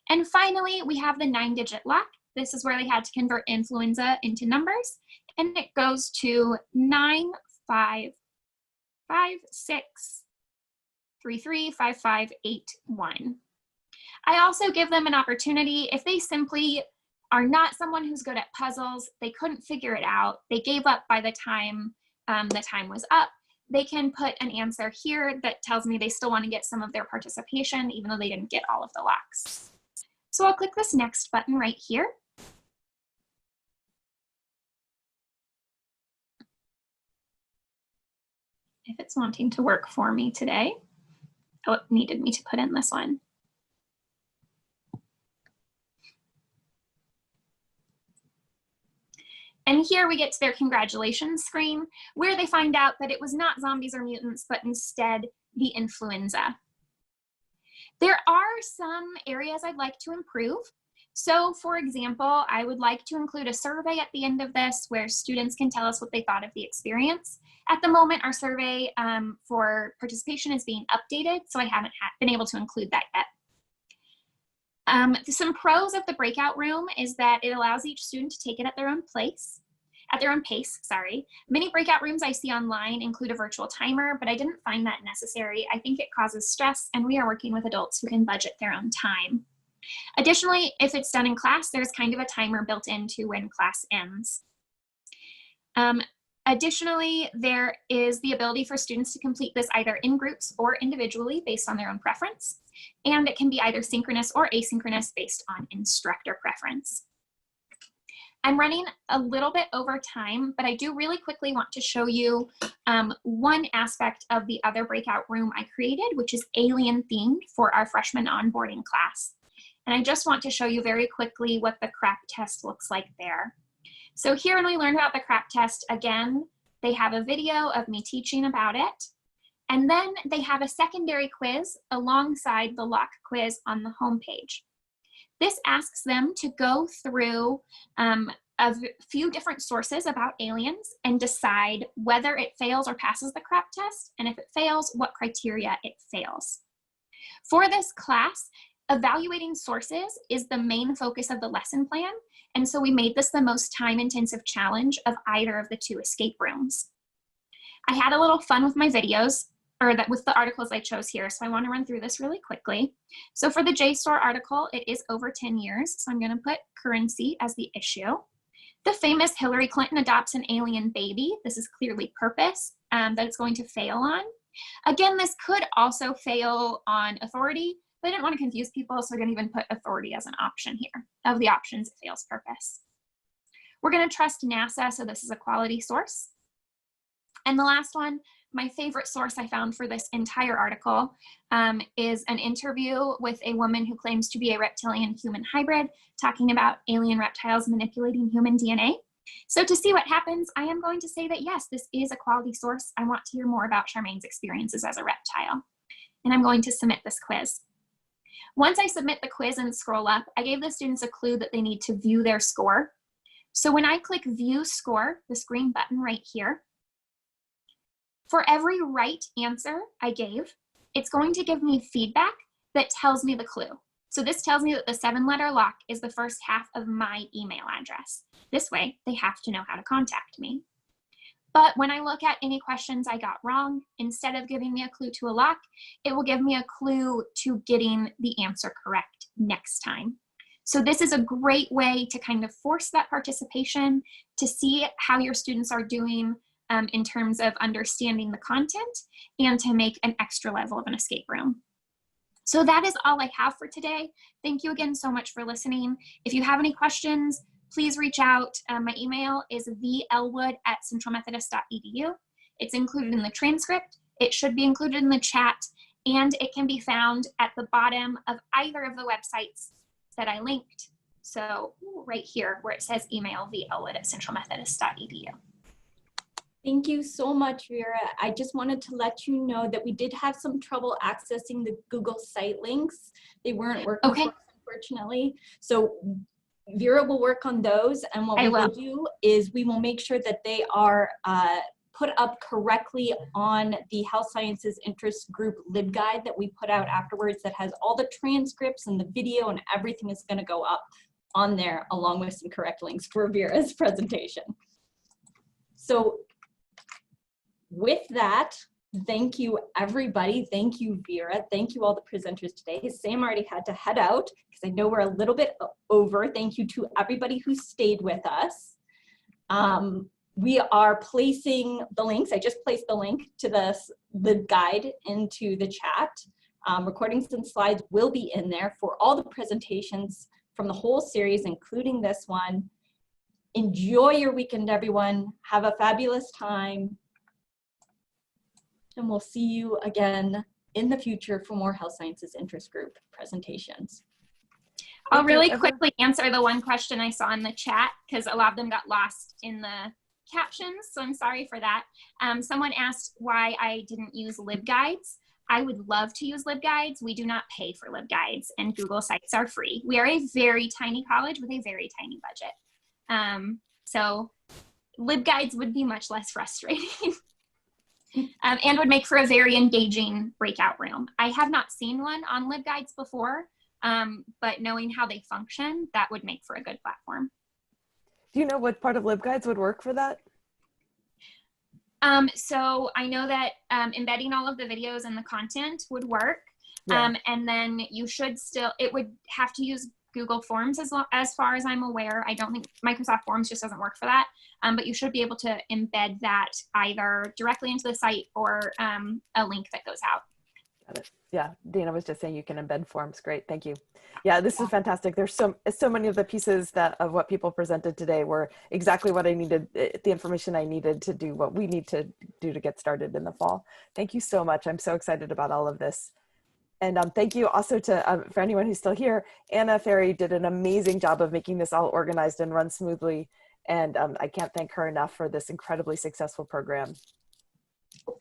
And finally, we have the 9-digit lock. This is where they had to convert influenza into numbers, and it goes to 9556335581. I also give them an opportunity if they simply are not someone who's good at puzzles, they couldn't figure it out, they gave up by the time was up, they can put an answer here that tells me they still want to get some of their participation even though they didn't get all of the locks. So I'll click this next button right here. If it's wanting to work for me today. Oh, it needed me to put in this one. And here we get to their congratulations screen, where they find out that it was not zombies or mutants, but instead the influenza. There are some areas I'd like to improve. So for example, I would like to include a survey at the end of this where students can tell us what they thought of the experience. At the moment, our survey for participation is being updated, so I haven't been able to include that yet. Some pros of the breakout room is that it allows each student to take it at their own pace. Many breakout rooms I see online include a virtual timer, but I didn't find that necessary. I think it causes stress, and we are working with adults who can budget their own time. Additionally, if it's done in class, there's kind of a timer built into when class ends. Additionally, there is the ability for students to complete this either in groups or individually based on their own preference. And it can be either synchronous or asynchronous based on instructor preference. I'm running a little bit over time, but I do really quickly want to show you one aspect of the other breakout room I created, which is alien themed for our freshman onboarding class. And I just want to show you very quickly what the CRAP test looks like there. So here when we learned about the CRAP test, again, they have a video of me teaching about it. And then they have a secondary quiz alongside the lock quiz on the homepage. This asks them to go through a few different sources about aliens and decide whether it fails or passes the CRAP test, and if it fails, what criteria it fails. For this class, evaluating sources is the main focus of the lesson plan, and so we made this the most time-intensive challenge of either of the 2 escape rooms. I had a little fun with my videos, with the articles I chose here, so I want to run through this really quickly. So for the JSTOR article, it is over 10 years, so I'm going to put currency as the issue. The famous Hillary Clinton adopts an alien baby. This is clearly purpose that it's going to fail on. Again, this could also fail on authority, but I didn't want to confuse people, so I didn't even put authority as an option here. Of the options, it fails purpose. We're going to trust NASA, so this is a quality source. And the last one, my favorite source I found for this entire article is an interview with a woman who claims to be a reptilian-human hybrid, talking about alien reptiles manipulating human DNA. So to see what happens, I am going to say that yes, this is a quality source. I want to hear more about Charmaine's experiences as a reptile. And I'm going to submit this quiz. Once I submit the quiz and scroll up, I gave the students a clue that they need to view their score. So when I click View Score, this green button right here, for every right answer I gave, it's going to give me feedback that tells me the clue. So this tells me that the 7-letter lock is the first half of my email address. This way, they have to know how to contact me. But when I look at any questions I got wrong, instead of giving me a clue to a lock, it will give me a clue to getting the answer correct next time. So this is a great way to kind of force that participation, to see how your students are doing in terms of understanding the content, and to make an extra level of an escape room. So that is all I have for today. Thank you again so much for listening. If you have any questions, please reach out. My email is theelwood@centralmethodist.edu. It's included in the transcript. It should be included in the chat, and it can be found at the bottom of either of the websites that I linked. So right here where it says email theelwood@centralmethodist.edu. Thank you so much, Vera. I just wanted to let you know that we did have some trouble accessing the Google site links. They weren't working for us, unfortunately. So Vera will work on those, and what we will do is we will make sure that they are put up correctly on the Health Sciences Interest Group LibGuide that we put out afterwards, that has all the transcripts and the video and everything is going to go up on there, along with some correct links for Vera's presentation. So with that, thank you everybody. Thank you, Vera. Thank you all the presenters today. Sam already had to head out because I know we're a little bit over. Thank you to everybody who stayed with us. We are placing the links. I just placed the link to the guide into the chat. Recordings and slides will be in there for all the presentations from the whole series, including this one. Enjoy your weekend, everyone. Have a fabulous time. And we'll see you again in the future for more Health Sciences Interest Group presentations. I'll really quickly answer the one question I saw in the chat because a lot of them got lost in the captions, so I'm sorry for that. Someone asked why I didn't use LibGuides. I would love to use LibGuides. We do not pay for LibGuides, and Google Sites are free. We are a very tiny college with a very tiny budget. So LibGuides would be much less frustrating and would make for a very engaging breakout room. I have not seen one on LibGuides before, but knowing how they function, that would make for a good platform. Do you know what part of LibGuides would work for that? So I know that embedding all of the videos and the content would work. Yeah. And then you should still, it would have to use Google Forms as far as I'm aware. I don't think Microsoft Forms just doesn't work for that. But you should be able to embed that either directly into the site or a link that goes out. Got it. Yeah, Dana was just saying you can embed forms. Great, thank you. Yeah, this is fantastic. There's so many of the pieces of what people presented today were exactly what I needed, the information I needed to do what we need to do to get started in the fall. Thank you so much. I'm so excited about all of this. And thank you also to, for anyone who's still here, Anna Ferry did an amazing job of making this all organized and run smoothly. And I can't thank her enough for this incredibly successful program.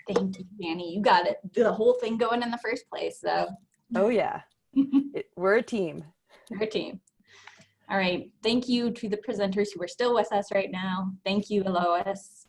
Thank you, Annie. You got it. The whole thing going in the first place, so. Oh yeah, we're a team. We're a team. All right. Thank you to the presenters who are still with us right now. Thank you, Lois.